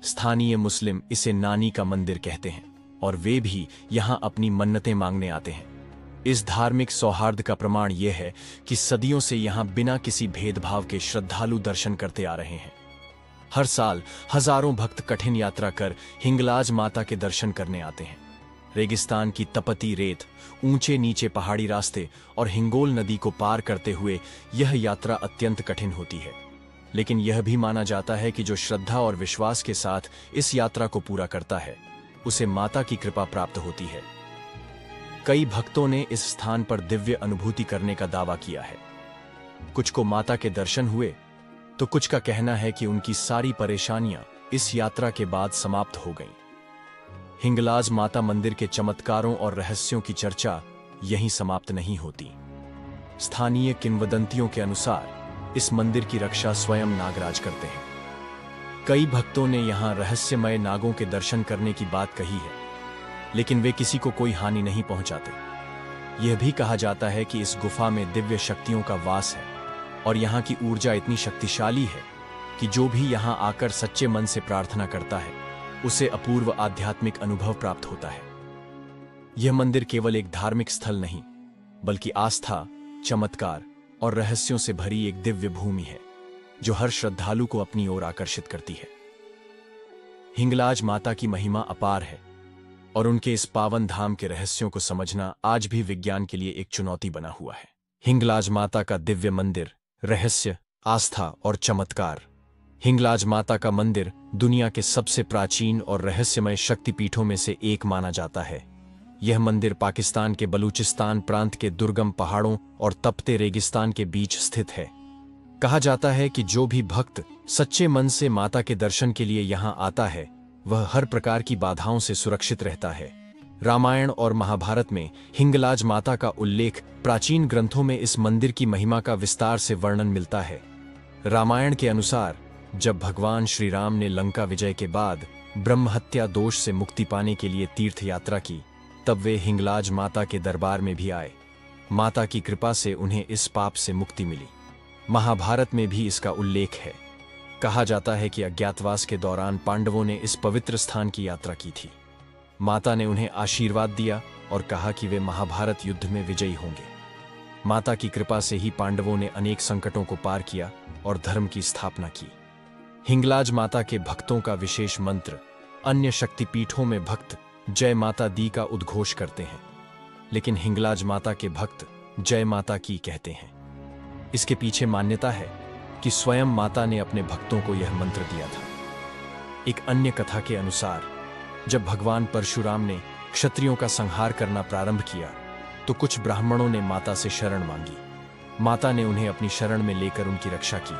स्थानीय मुस्लिम इसे नानी का मंदिर कहते हैं और वे भी यहाँ अपनी मन्नतें मांगने आते हैं। इस धार्मिक सौहार्द का प्रमाण यह है कि सदियों से यहाँ बिना किसी भेदभाव के श्रद्धालु दर्शन करते आ रहे हैं। हर साल हजारों भक्त कठिन यात्रा कर हिंगलाज माता के दर्शन करने आते हैं। रेगिस्तान की तपती रेत, ऊंचे नीचे पहाड़ी रास्ते और हिंगोल नदी को पार करते हुए यह यात्रा अत्यंत कठिन होती है, लेकिन यह भी माना जाता है कि जो श्रद्धा और विश्वास के साथ इस यात्रा को पूरा करता है उसे माता की कृपा प्राप्त होती है। कई भक्तों ने इस स्थान पर दिव्य अनुभूति करने का दावा किया है। कुछ को माता के दर्शन हुए तो कुछ का कहना है कि उनकी सारी परेशानियां इस यात्रा के बाद समाप्त हो गईं। हिंगलाज माता मंदिर के चमत्कारों और रहस्यों की चर्चा यहीं समाप्त नहीं होती। स्थानीय किंवदंतियों के अनुसार इस मंदिर की रक्षा स्वयं नागराज करते हैं। कई भक्तों ने यहां रहस्यमय नागों के दर्शन करने की बात कही है, लेकिन वे किसी को कोई हानि नहीं पहुंचाते। यह भी कहा जाता है कि इस गुफा में दिव्य शक्तियों का वास है और यहाँ की ऊर्जा इतनी शक्तिशाली है कि जो भी यहाँ आकर सच्चे मन से प्रार्थना करता है उसे अपूर्व आध्यात्मिक अनुभव प्राप्त होता है। यह मंदिर केवल एक धार्मिक स्थल नहीं बल्कि आस्था, चमत्कार और रहस्यों से भरी एक दिव्य भूमि है जो हर श्रद्धालु को अपनी ओर आकर्षित करती है। हिंगलाज माता की महिमा अपार है और उनके इस पावन धाम के रहस्यों को समझना आज भी विज्ञान के लिए एक चुनौती बना हुआ है। हिंगलाज माता का दिव्य मंदिर, रहस्य, आस्था और चमत्कार। हिंगलाज माता का मंदिर दुनिया के सबसे प्राचीन और रहस्यमय शक्तिपीठों में से एक माना जाता है। यह मंदिर पाकिस्तान के बलूचिस्तान प्रांत के दुर्गम पहाड़ों और तपते रेगिस्तान के बीच स्थित है। कहा जाता है कि जो भी भक्त सच्चे मन से माता के दर्शन के लिए यहाँ आता है वह हर प्रकार की बाधाओं से सुरक्षित रहता है। रामायण और महाभारत में हिंगलाज माता का उल्लेख, प्राचीन ग्रंथों में इस मंदिर की महिमा का विस्तार से वर्णन मिलता है। रामायण के अनुसार जब भगवान श्री राम ने लंका विजय के बाद ब्रह्महत्या दोष से मुक्ति पाने के लिए तीर्थ यात्रा की, तब वे हिंगलाज माता के दरबार में भी आए। माता की कृपा से उन्हें इस पाप से मुक्ति मिली। महाभारत में भी इसका उल्लेख है। कहा जाता है कि अज्ञातवास के दौरान पांडवों ने इस पवित्र स्थान की यात्रा की थी। माता ने उन्हें आशीर्वाद दिया और कहा कि वे महाभारत युद्ध में विजयी होंगे। माता की कृपा से ही पांडवों ने अनेक संकटों को पार किया और धर्म की स्थापना की। हिंगलाज माता के भक्तों का विशेष मंत्र। अन्य शक्तिपीठों में भक्त जय माता दी का उद्घोष करते हैं, लेकिन हिंगलाज माता के भक्त जय माता की कहते हैं। इसके पीछे मान्यता है कि स्वयं माता ने अपने भक्तों को यह मंत्र दिया था। एक अन्य कथा के अनुसार जब भगवान परशुराम ने क्षत्रियों का संहार करना प्रारंभ किया तो कुछ ब्राह्मणों ने माता से शरण मांगी। माता ने उन्हें अपनी शरण में लेकर उनकी रक्षा की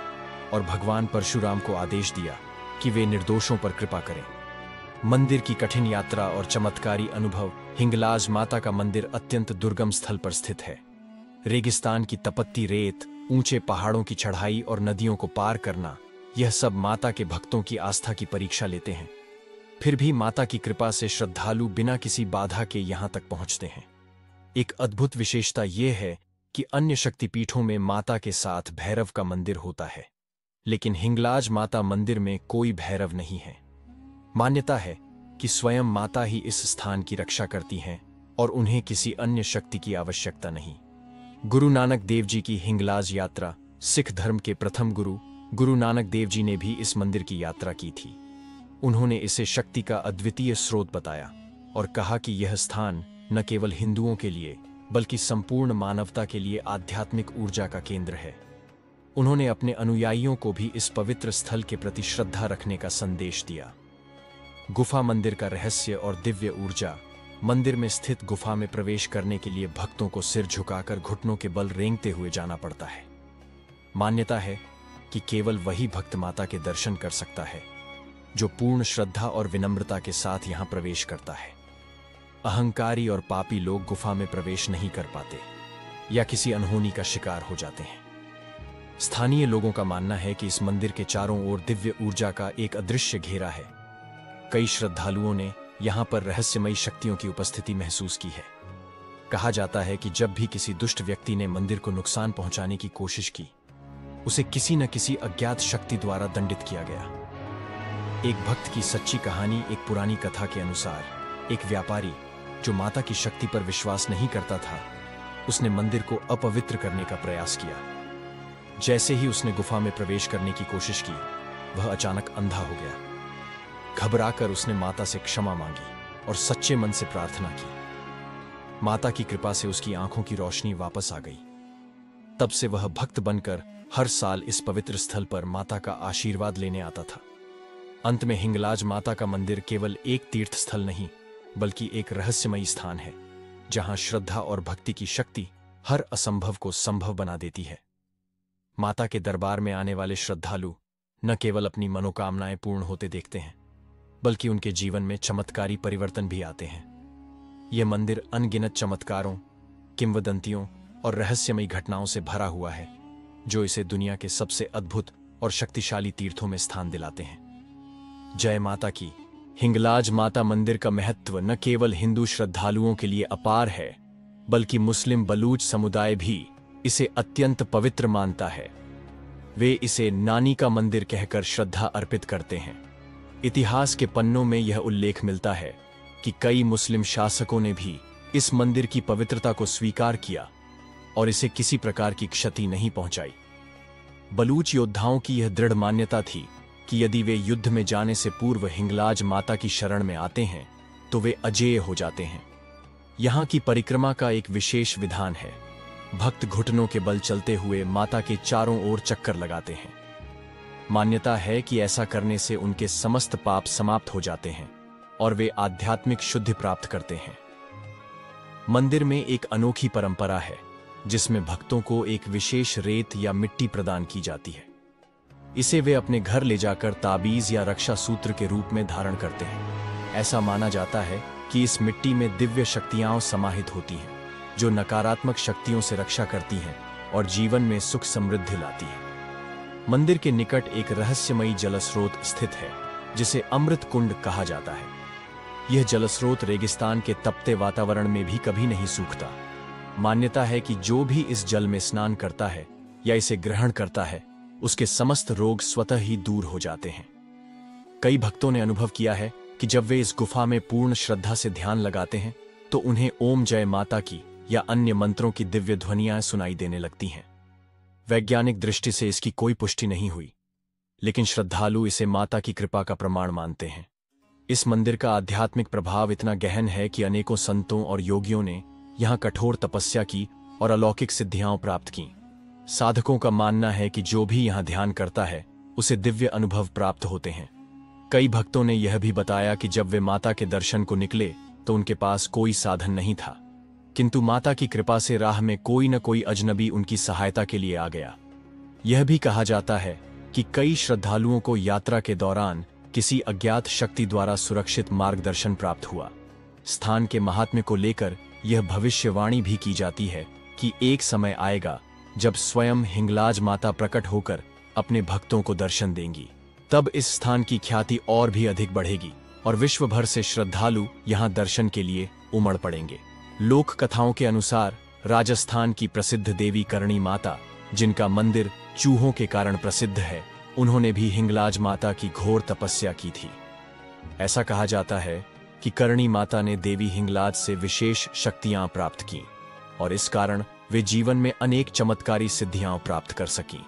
और भगवान परशुराम को आदेश दिया कि वे निर्दोषों पर कृपा करें। मंदिर की कठिन यात्रा और चमत्कारी अनुभव। हिंगलाज माता का मंदिर अत्यंत दुर्गम स्थल पर स्थित है। रेगिस्तान की तपती रेत, ऊंचे पहाड़ों की चढ़ाई और नदियों को पार करना, यह सब माता के भक्तों की आस्था की परीक्षा लेते हैं। फिर भी माता की कृपा से श्रद्धालु बिना किसी बाधा के यहां तक पहुंचते हैं। एक अद्भुत विशेषता यह है कि अन्य शक्तिपीठों में माता के साथ भैरव का मंदिर होता है, लेकिन हिंगलाज माता मंदिर में कोई भैरव नहीं है। मान्यता है कि स्वयं माता ही इस स्थान की रक्षा करती हैं और उन्हें किसी अन्य शक्ति की आवश्यकता नहीं। गुरु नानक देव जी की हिंगलाज यात्रा। सिख धर्म के प्रथम गुरु गुरु नानक देव जी ने भी इस मंदिर की यात्रा की थी। उन्होंने इसे शक्ति का अद्वितीय स्रोत बताया और कहा कि यह स्थान न केवल हिंदुओं के लिए बल्कि संपूर्ण मानवता के लिए आध्यात्मिक ऊर्जा का केंद्र है। उन्होंने अपने अनुयायियों को भी इस पवित्र स्थल के प्रति श्रद्धा रखने का संदेश दिया। गुफा मंदिर का रहस्य और दिव्य ऊर्जा। मंदिर में स्थित गुफा में प्रवेश करने के लिए भक्तों को सिर झुकाकर घुटनों के बल रेंगते हुए जाना पड़ता है। मान्यता है कि केवल वही भक्त माता के दर्शन कर सकता है जो पूर्ण श्रद्धा और विनम्रता के साथ यहां प्रवेश करता है। अहंकारी और पापी लोग गुफा में प्रवेश नहीं कर पाते या किसी अनहोनी का शिकार हो जाते हैं। स्थानीय लोगों का मानना है कि इस मंदिर के चारों ओर दिव्य ऊर्जा का एक अदृश्य घेरा है। कई श्रद्धालुओं ने यहां पर रहस्यमयी शक्तियों की उपस्थिति महसूस की है। कहा जाता है कि जब भी किसी दुष्ट व्यक्ति ने मंदिर को नुकसान पहुंचाने की कोशिश की, उसे किसी न किसी अज्ञात शक्ति द्वारा दंडित किया गया। एक भक्त की सच्ची कहानी। एक पुरानी कथा के अनुसार एक व्यापारी जो माता की शक्ति पर विश्वास नहीं करता था, उसने मंदिर को अपवित्र करने का प्रयास किया। जैसे ही उसने गुफा में प्रवेश करने की कोशिश की, वह अचानक अंधा हो गया। घबराकर उसने माता से क्षमा मांगी और सच्चे मन से प्रार्थना की। माता की कृपा से उसकी आंखों की रोशनी वापस आ गई। तब से वह भक्त बनकर हर साल इस पवित्र स्थल पर माता का आशीर्वाद लेने आता था। अंत में हिंगलाज माता का मंदिर केवल एक तीर्थ स्थल नहीं बल्कि एक रहस्यमयी स्थान है, जहां श्रद्धा और भक्ति की शक्ति हर असंभव को संभव बना देती है। माता के दरबार में आने वाले श्रद्धालु न केवल अपनी मनोकामनाएं पूर्ण होते देखते हैं, बल्कि उनके जीवन में चमत्कारी परिवर्तन भी आते हैं। यह मंदिर अनगिनत चमत्कारों, किंवदंतियों और रहस्यमयी घटनाओं से भरा हुआ है, जो इसे दुनिया के सबसे अद्भुत और शक्तिशाली तीर्थों में स्थान दिलाते हैं। जय माता की। हिंगलाज माता मंदिर का महत्व न केवल हिंदू श्रद्धालुओं के लिए अपार है, बल्कि मुस्लिम बलूच समुदाय भी इसे अत्यंत पवित्र मानता है। वे इसे नानी का मंदिर कहकर श्रद्धा अर्पित करते हैं। इतिहास के पन्नों में यह उल्लेख मिलता है कि कई मुस्लिम शासकों ने भी इस मंदिर की पवित्रता को स्वीकार किया और इसे किसी प्रकार की क्षति नहीं पहुंचाई। बलूच योद्धाओं की यह दृढ़ मान्यता थी कि यदि वे युद्ध में जाने से पूर्व हिंगलाज माता की शरण में आते हैं तो वे अजेय हो जाते हैं। यहाँ की परिक्रमा का एक विशेष विधान है। भक्त घुटनों के बल चलते हुए माता के चारों ओर चक्कर लगाते हैं। मान्यता है कि ऐसा करने से उनके समस्त पाप समाप्त हो जाते हैं और वे आध्यात्मिक शुद्धि प्राप्त करते हैं। मंदिर में एक अनोखी परंपरा है जिसमें भक्तों को एक विशेष रेत या मिट्टी प्रदान की जाती है। इसे वे अपने घर ले जाकर ताबीज या रक्षा सूत्र के रूप में धारण करते हैं। ऐसा माना जाता है कि इस मिट्टी में दिव्य शक्तियां समाहित होती हैं जो नकारात्मक शक्तियों से रक्षा करती हैं और जीवन में सुख समृद्धि लाती हैं। मंदिर के निकट एक रहस्यमयी जलस्रोत स्थित है जिसे अमृत कुंड कहा जाता है। यह जलस्रोत रेगिस्तान के तपते वातावरण में भी कभी नहीं सूखता। मान्यता है कि जो भी इस जल में स्नान करता है या इसे ग्रहण करता है उसके समस्त रोग स्वतः ही दूर हो जाते हैं। कई भक्तों ने अनुभव किया है कि जब वे इस गुफा में पूर्ण श्रद्धा से ध्यान लगाते हैं तो उन्हें ओम जय माता की या अन्य मंत्रों की दिव्य ध्वनियां सुनाई देने लगती हैं। वैज्ञानिक दृष्टि से इसकी कोई पुष्टि नहीं हुई, लेकिन श्रद्धालु इसे माता की कृपा का प्रमाण मानते हैं। इस मंदिर का आध्यात्मिक प्रभाव इतना गहन है कि अनेकों संतों और योगियों ने यहाँ कठोर तपस्या की और अलौकिक सिद्धियां प्राप्त की। साधकों का मानना है कि जो भी यहाँ ध्यान करता है उसे दिव्य अनुभव प्राप्त होते हैं। कई भक्तों ने यह भी बताया कि जब वे माता के दर्शन को निकले तो उनके पास कोई साधन नहीं था, किंतु माता की कृपा से राह में कोई न कोई अजनबी उनकी सहायता के लिए आ गया। यह भी कहा जाता है कि कई श्रद्धालुओं को यात्रा के दौरान किसी अज्ञात शक्ति द्वारा सुरक्षित मार्गदर्शन प्राप्त हुआ। स्थान के महात्म्य को लेकर यह भविष्यवाणी भी की जाती है कि एक समय आएगा जब स्वयं हिंगलाज माता प्रकट होकर अपने भक्तों को दर्शन देंगी। तब इस स्थान की ख्याति और भी अधिक बढ़ेगी और विश्व भर से श्रद्धालु यहाँ दर्शन के लिए उमड़ पड़ेंगे। लोक कथाओं के अनुसार राजस्थान की प्रसिद्ध देवी करणी माता, जिनका मंदिर चूहों के कारण प्रसिद्ध है, उन्होंने भी हिंगलाज माता की घोर तपस्या की थी। ऐसा कहा जाता है कि करणी माता ने देवी हिंगलाज से विशेष शक्तियां प्राप्त की और इस कारण वे जीवन में अनेक चमत्कारी सिद्धियां प्राप्त कर सकी।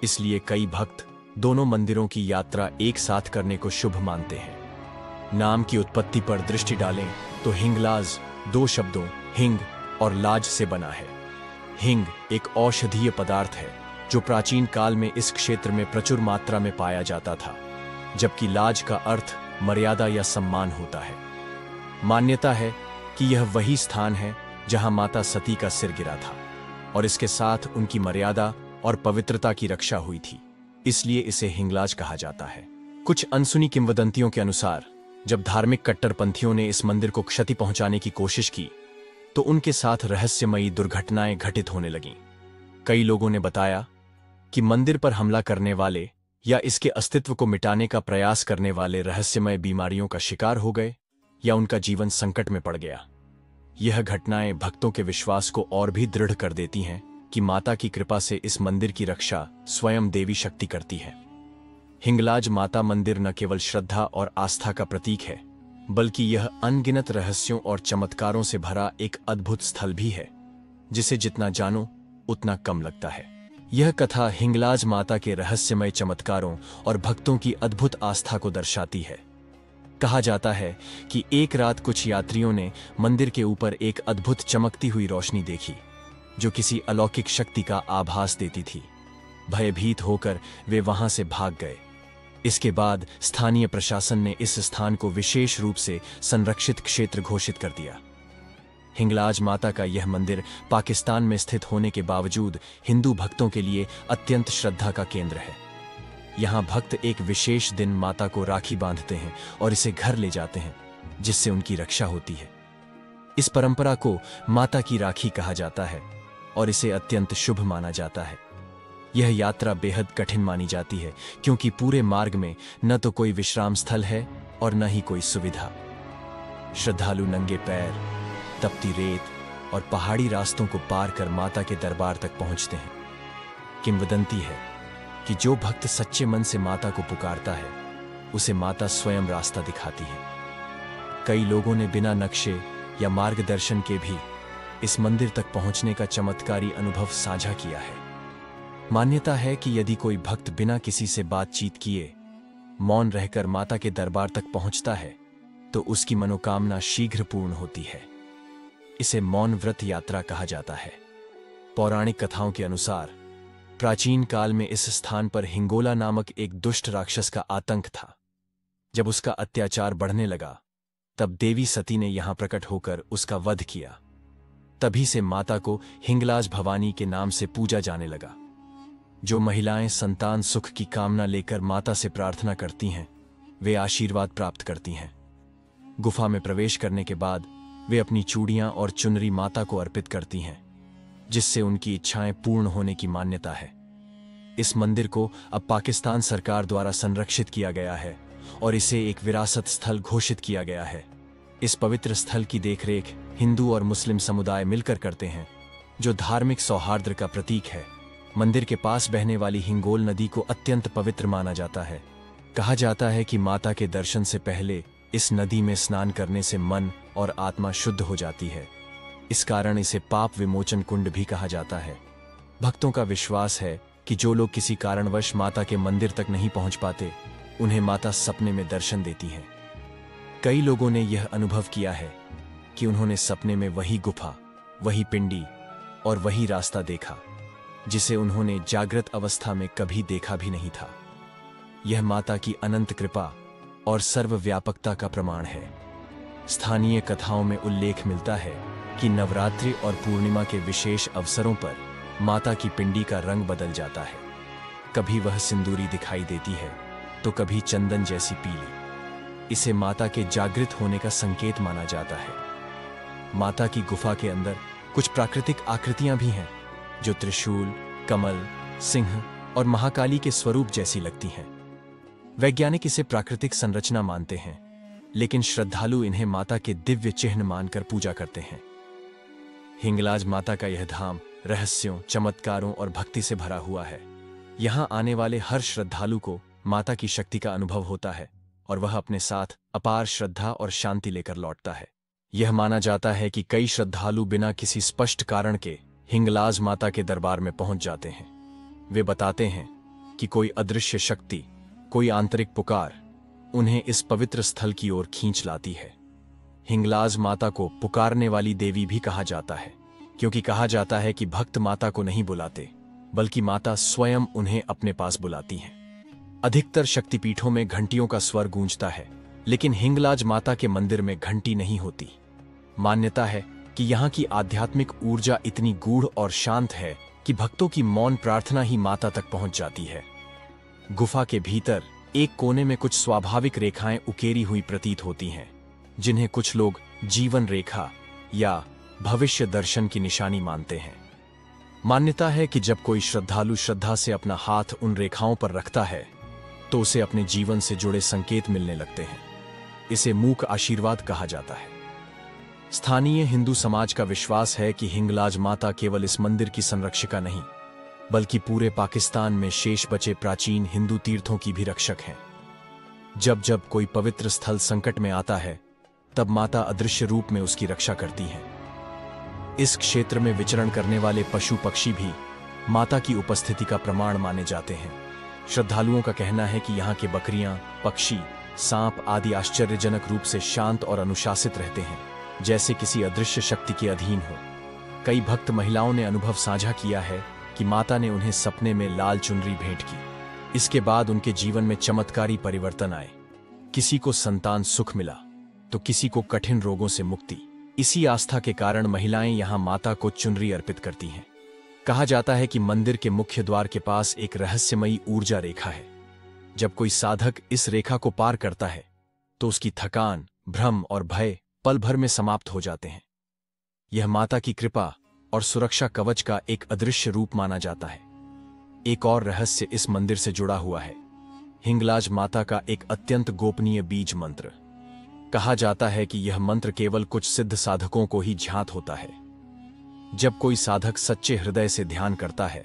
इसलिए कई भक्त दोनों मंदिरों की यात्रा एक साथ करने को शुभ मानते हैं। नाम की उत्पत्ति पर दृष्टि डालें तो हिंगलाज दो शब्दों हिंग और लाज से बना है। हिंग एक औषधीय पदार्थ है जो प्राचीन काल में इस क्षेत्र में प्रचुर मात्रा में पाया जाता था, जबकि लाज का अर्थ मर्यादा या सम्मान होता है। मान्यता है कि यह वही स्थान है जहां माता सती का सिर गिरा था और इसके साथ उनकी मर्यादा और पवित्रता की रक्षा हुई थी, इसलिए इसे हिंगलाज कहा जाता है। कुछ अनसुनी किंवदंतियों के अनुसार जब धार्मिक कट्टरपंथियों ने इस मंदिर को क्षति पहुंचाने की कोशिश की तो उनके साथ रहस्यमयी दुर्घटनाएं घटित होने लगीं। कई लोगों ने बताया कि मंदिर पर हमला करने वाले या इसके अस्तित्व को मिटाने का प्रयास करने वाले रहस्यमय बीमारियों का शिकार हो गए या उनका जीवन संकट में पड़ गया। यह घटनाएं भक्तों के विश्वास को और भी दृढ़ कर देती हैं कि माता की कृपा से इस मंदिर की रक्षा स्वयं देवी शक्ति करती है। हिंगलाज माता मंदिर न केवल श्रद्धा और आस्था का प्रतीक है, बल्कि यह अनगिनत रहस्यों और चमत्कारों से भरा एक अद्भुत स्थल भी है, जिसे जितना जानो उतना कम लगता है। यह कथा हिंगलाज माता के रहस्यमय चमत्कारों और भक्तों की अद्भुत आस्था को दर्शाती है। कहा जाता है कि एक रात कुछ यात्रियों ने मंदिर के ऊपर एक अद्भुत चमकती हुई रोशनी देखी, जो किसी अलौकिक शक्ति का आभास देती थी। भयभीत होकर वे वहां से भाग गए। इसके बाद स्थानीय प्रशासन ने इस स्थान को विशेष रूप से संरक्षित क्षेत्र घोषित कर दिया। हिंगलाज माता का यह मंदिर पाकिस्तान में स्थित होने के बावजूद हिंदू भक्तों के लिए अत्यंत श्रद्धा का केंद्र है। यहाँ भक्त एक विशेष दिन माता को राखी बांधते हैं और इसे घर ले जाते हैं, जिससे उनकी रक्षा होती है। इस परंपरा को माता की राखी कहा जाता है और इसे अत्यंत शुभ माना जाता है। यह यात्रा बेहद कठिन मानी जाती है क्योंकि पूरे मार्ग में न तो कोई विश्राम स्थल है और न ही कोई सुविधा। श्रद्धालु नंगे पैर, तपती रेत और पहाड़ी रास्तों को पार कर माता के दरबार तक पहुंचते हैं। किंवदंती है कि जो भक्त सच्चे मन से माता को पुकारता है, उसे माता स्वयं रास्ता दिखाती है। कई लोगों ने बिना नक्शे या मार्गदर्शन के भी इस मंदिर तक पहुंचने का चमत्कारी अनुभव साझा किया है। मान्यता है कि यदि कोई भक्त बिना किसी से बातचीत किए मौन रहकर माता के दरबार तक पहुंचता है, तो उसकी मनोकामना शीघ्र पूर्ण होती है। इसे मौन व्रत यात्रा कहा जाता है। पौराणिक कथाओं के अनुसार प्राचीन काल में इस स्थान पर हिंगोला नामक एक दुष्ट राक्षस का आतंक था। जब उसका अत्याचार बढ़ने लगा, तब देवी सती ने यहां प्रकट होकर उसका वध किया। तभी से माता को हिंगलाज भवानी के नाम से पूजा जाने लगा। जो महिलाएं संतान सुख की कामना लेकर माता से प्रार्थना करती हैं, वे आशीर्वाद प्राप्त करती हैं। गुफा में प्रवेश करने के बाद वे अपनी चूड़ियां और चुनरी माता को अर्पित करती हैं, जिससे उनकी इच्छाएं पूर्ण होने की मान्यता है। इस मंदिर को अब पाकिस्तान सरकार द्वारा संरक्षित किया गया है और इसे एक विरासत स्थल घोषित किया गया है। इस पवित्र स्थल की देखरेख हिंदू और मुस्लिम समुदाय मिलकर करते हैं, जो धार्मिक सौहार्द का प्रतीक है। मंदिर के पास बहने वाली हिंगोल नदी को अत्यंत पवित्र माना जाता है। कहा जाता है कि माता के दर्शन से पहले इस नदी में स्नान करने से मन और आत्मा शुद्ध हो जाती है। इस कारण इसे पाप विमोचन कुंड भी कहा जाता है। भक्तों का विश्वास है कि जो लोग किसी कारणवश माता के मंदिर तक नहीं पहुंच पाते, उन्हें माता सपने में दर्शन देती हैं। कई लोगों ने यह अनुभव किया है कि उन्होंने सपने में वही गुफा, वही पिंडी और वही रास्ता देखा, जिसे उन्होंने जागृत अवस्था में कभी देखा भी नहीं था। यह माता की अनंत कृपा और सर्वव्यापकता का प्रमाण है। स्थानीय कथाओं में उल्लेख मिलता है कि नवरात्रि और पूर्णिमा के विशेष अवसरों पर माता की पिंडी का रंग बदल जाता है। कभी वह सिंदूरी दिखाई देती है, तो कभी चंदन जैसी पीली। इसे माता के जागृत होने का संकेत माना जाता है। माता की गुफा के अंदर कुछ प्राकृतिक आकृतियां भी हैं, जो त्रिशूल, कमल, सिंह और महाकाली के स्वरूप जैसी लगती हैं। वैज्ञानिक इसे प्राकृतिक संरचना मानते हैं, लेकिन श्रद्धालु इन्हें माता के दिव्य चिन्ह मानकर पूजा करते हैं। हिंगलाज माता का यह धाम रहस्यों, चमत्कारों और भक्ति से भरा हुआ है। यहां आने वाले हर श्रद्धालु को माता की शक्ति का अनुभव होता है और वह अपने साथ अपार श्रद्धा और शांति लेकर लौटता है। यह माना जाता है कि कई श्रद्धालु बिना किसी स्पष्ट कारण के हिंगलाज माता के दरबार में पहुंच जाते हैं। वे बताते हैं कि कोई अदृश्य शक्ति, कोई आंतरिक पुकार उन्हें इस पवित्र स्थल की ओर खींच लाती है। हिंगलाज माता को पुकारने वाली देवी भी कहा जाता है, क्योंकि कहा जाता है कि भक्त माता को नहीं बुलाते, बल्कि माता स्वयं उन्हें अपने पास बुलाती हैं। अधिकतर शक्तिपीठों में घंटियों का स्वर गूंजता है, लेकिन हिंगलाज माता के मंदिर में घंटी नहीं होती। मान्यता है कि यहाँ की आध्यात्मिक ऊर्जा इतनी गूढ़ और शांत है कि भक्तों की मौन प्रार्थना ही माता तक पहुंच जाती है। गुफा के भीतर एक कोने में कुछ स्वाभाविक रेखाएं उकेरी हुई प्रतीत होती हैं, जिन्हें कुछ लोग जीवन रेखा या भविष्य दर्शन की निशानी मानते हैं। मान्यता है कि जब कोई श्रद्धालु श्रद्धा से अपना हाथ उन रेखाओं पर रखता है, तो उसे अपने जीवन से जुड़े संकेत मिलने लगते हैं। इसे मूक आशीर्वाद कहा जाता है। स्थानीय हिंदू समाज का विश्वास है कि हिंगलाज माता केवल इस मंदिर की संरक्षिका नहीं, बल्कि पूरे पाकिस्तान में शेष बचे प्राचीन हिंदू तीर्थों की भी रक्षक हैं। जब जब कोई पवित्र स्थल संकट में आता है, तब माता अदृश्य रूप में उसकी रक्षा करती हैं। इस क्षेत्र में विचरण करने वाले पशु पक्षी भी माता की उपस्थिति का प्रमाण माने जाते हैं। श्रद्धालुओं का कहना है कि यहाँ के बकरियां, पक्षी, सांप आदि आश्चर्यजनक रूप से शांत और अनुशासित रहते हैं, जैसे किसी अदृश्य शक्ति के अधीन हो। कई भक्त महिलाओं ने अनुभव साझा किया है कि माता ने उन्हें सपने में लाल चुनरी भेंट की। इसके बाद उनके जीवन में चमत्कारी परिवर्तन आए। किसी को संतान सुख मिला, तो किसी को कठिन रोगों से मुक्ति। इसी आस्था के कारण महिलाएं यहां माता को चुनरी अर्पित करती हैं। कहा जाता है कि मंदिर के मुख्य द्वार के पास एक रहस्यमयी ऊर्जा रेखा है। जब कोई साधक इस रेखा को पार करता है, तो उसकी थकान, भ्रम और भय पल भर में समाप्त हो जाते हैं। यह माता की कृपा और सुरक्षा कवच का एक अदृश्य रूप माना जाता है। एक और रहस्य इस मंदिर से जुड़ा हुआ है। हिंगलाज माता का एक अत्यंत गोपनीय बीज मंत्र। कहा जाता है कि यह मंत्र केवल कुछ सिद्ध साधकों को ही ज्ञात होता है। जब कोई साधक सच्चे हृदय से ध्यान करता है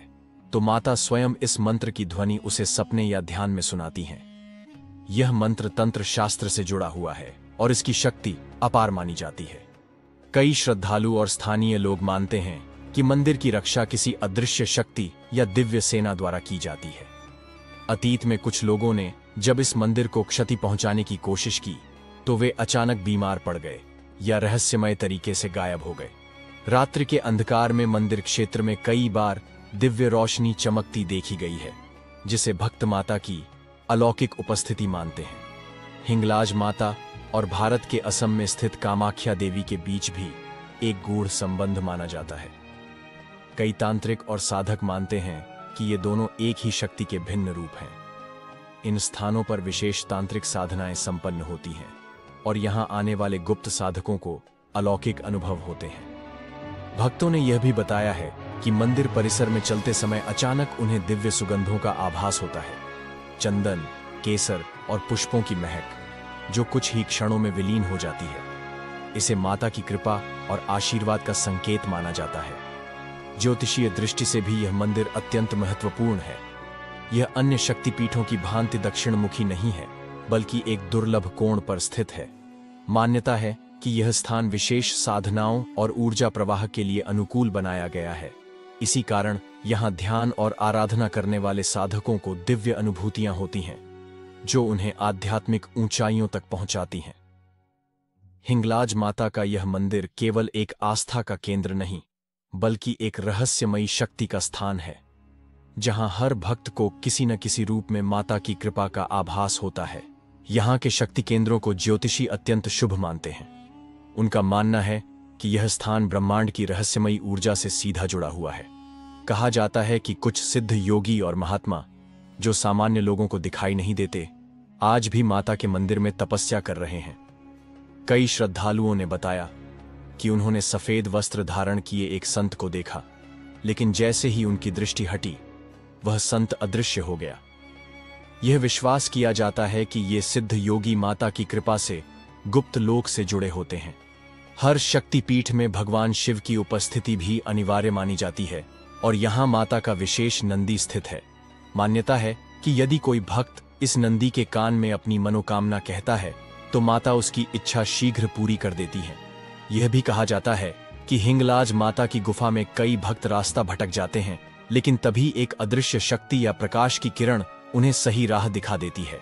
तो माता स्वयं इस मंत्र की ध्वनि उसे सपने या ध्यान में सुनाती हैं। यह मंत्र तंत्र शास्त्र से जुड़ा हुआ है और इसकी शक्ति अपार मानी जाती है। कई श्रद्धालु और स्थानीय लोग मानते हैं कि मंदिर की रक्षा किसी अदृश्य शक्ति या दिव्य सेना द्वारा की जाती है। अतीत में कुछ लोगों ने जब इस मंदिर को क्षति पहुंचाने की कोशिश की तो वे अचानक बीमार पड़ गए या रहस्यमय तरीके से गायब हो गए। रात्रि के अंधकार में मंदिर क्षेत्र में कई बार दिव्य रोशनी चमकती देखी गई है, जिसे भक्त माता की अलौकिक उपस्थिति मानते हैं। हिंगलाज माता और भारत के असम में स्थित कामाख्या देवी के बीच भी एक गूढ़ संबंध माना जाता है। कई तांत्रिक और साधक मानते हैं कि ये दोनों एक ही शक्ति के भिन्न रूप हैं। इन स्थानों पर विशेष तांत्रिक साधनाएं संपन्न होती हैं और यहां आने वाले गुप्त साधकों को अलौकिक अनुभव होते हैं। भक्तों ने यह भी बताया है कि मंदिर परिसर में चलते समय अचानक उन्हें दिव्य सुगंधों का आभास होता है। चंदन, केसर और पुष्पों की महक जो कुछ ही क्षणों में विलीन हो जाती है। इसे माता की कृपा और आशीर्वाद का संकेत माना जाता है। ज्योतिषीय दृष्टि से भी यह मंदिर अत्यंत महत्वपूर्ण है। यह अन्य शक्तिपीठों की भांति दक्षिणमुखी नहीं है, बल्कि एक दुर्लभ कोण पर स्थित है। मान्यता है कि यह स्थान विशेष साधनाओं और ऊर्जा प्रवाह के लिए अनुकूल बनाया गया है। इसी कारण यहां ध्यान और आराधना करने वाले साधकों को दिव्य अनुभूतियां होती हैं, जो उन्हें आध्यात्मिक ऊंचाइयों तक पहुंचाती हैं। हिंगलाज माता का यह मंदिर केवल एक आस्था का केंद्र नहीं, बल्कि एक रहस्यमयी शक्ति का स्थान है, जहां हर भक्त को किसी न किसी रूप में माता की कृपा का आभास होता है। यहां के शक्ति केंद्रों को ज्योतिषी अत्यंत शुभ मानते हैं। उनका मानना है कि यह स्थान ब्रह्मांड की रहस्यमयी ऊर्जा से सीधा जुड़ा हुआ है। कहा जाता है कि कुछ सिद्ध योगी और महात्मा, जो सामान्य लोगों को दिखाई नहीं देते, आज भी माता के मंदिर में तपस्या कर रहे हैं। कई श्रद्धालुओं ने बताया कि उन्होंने सफेद वस्त्र धारण किए एक संत को देखा, लेकिन जैसे ही उनकी दृष्टि हटी, वह संत अदृश्य हो गया। यह विश्वास किया जाता है कि ये सिद्ध योगी माता की कृपा से गुप्त लोक से जुड़े होते हैं। हर शक्तिपीठ में भगवान शिव की उपस्थिति भी अनिवार्य मानी जाती है और यहां माता का विशेष नंदी स्थित है। मान्यता है कि यदि कोई भक्त इस नंदी के कान में अपनी मनोकामना कहता है तो माता उसकी इच्छा शीघ्र पूरी कर देती है। यह भी कहा जाता है कि हिंगलाज माता की गुफा में कई भक्त रास्ता भटक जाते हैं, लेकिन तभी एक अदृश्य शक्ति या प्रकाश की किरण उन्हें सही राह दिखा देती है।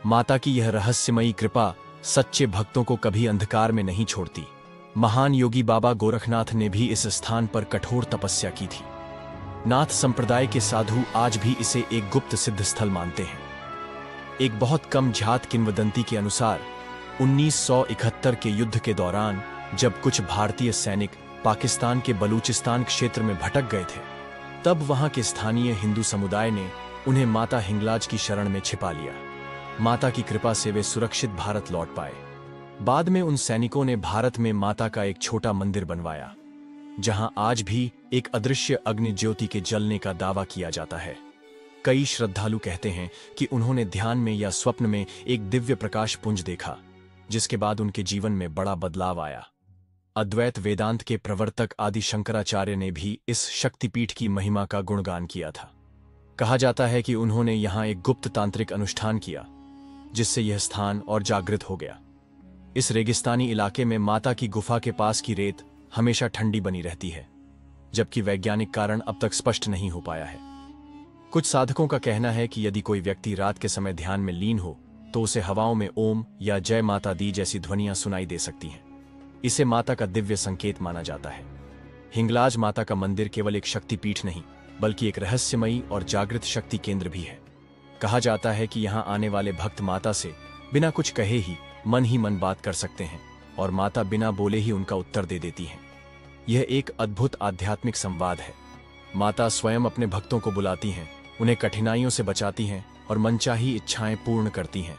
माता की यह रहस्यमयी कृपा सच्चे भक्तों को कभी अंधकार में नहीं छोड़ती। महान योगी बाबा गोरखनाथ ने भी इस स्थान पर कठोर तपस्या की थी। नाथ संप्रदाय के साधु आज भी इसे एक गुप्त सिद्ध स्थल मानते हैं। एक बहुत कम झ्यात किंवदंती के अनुसार 1971 के युद्ध के दौरान जब कुछ भारतीय सैनिक पाकिस्तान के बलूचिस्तान क्षेत्र में भटक गए थे, तब वहां के स्थानीय हिंदू समुदाय ने उन्हें माता हिंगलाज की शरण में छिपा लिया। माता की कृपा से वे सुरक्षित भारत लौट पाए। बाद में उन सैनिकों ने भारत में माता का एक छोटा मंदिर बनवाया, जहां आज भी एक अदृश्य अग्नि ज्योति के जलने का दावा किया जाता है। कई श्रद्धालु कहते हैं कि उन्होंने ध्यान में या स्वप्न में एक दिव्य प्रकाश पुंज देखा, जिसके बाद उनके जीवन में बड़ा बदलाव आया। अद्वैत वेदांत के प्रवर्तक आदि शंकराचार्य ने भी इस शक्तिपीठ की महिमा का गुणगान किया था। कहा जाता है कि उन्होंने यहां एक गुप्त तांत्रिक अनुष्ठान किया, जिससे यह स्थान और जागृत हो गया। इस रेगिस्तानी इलाके में माता की गुफा के पास की रेत हमेशा ठंडी बनी रहती है, जबकि वैज्ञानिक कारण अब तक स्पष्ट नहीं हो पाया है। कुछ साधकों का कहना है कि यदि कोई व्यक्ति रात के समय ध्यान में लीन हो तो उसे हवाओं में ओम या जय माता दी जैसी ध्वनियां सुनाई दे सकती हैं। इसे माता का दिव्य संकेत माना जाता है। हिंगलाज माता का मंदिर केवल एक शक्तिपीठ नहीं, बल्कि एक रहस्यमयी और जागृत शक्ति केंद्र भी है। कहा जाता है कि यहां आने वाले भक्त माता से बिना कुछ कहे ही मन बात कर सकते हैं और माता बिना बोले ही उनका उत्तर दे देती हैं। यह एक अद्भुत आध्यात्मिक संवाद है। माता स्वयं अपने भक्तों को बुलाती हैं, उन्हें कठिनाइयों से बचाती हैं और मनचाही इच्छाएं पूर्ण करती हैं।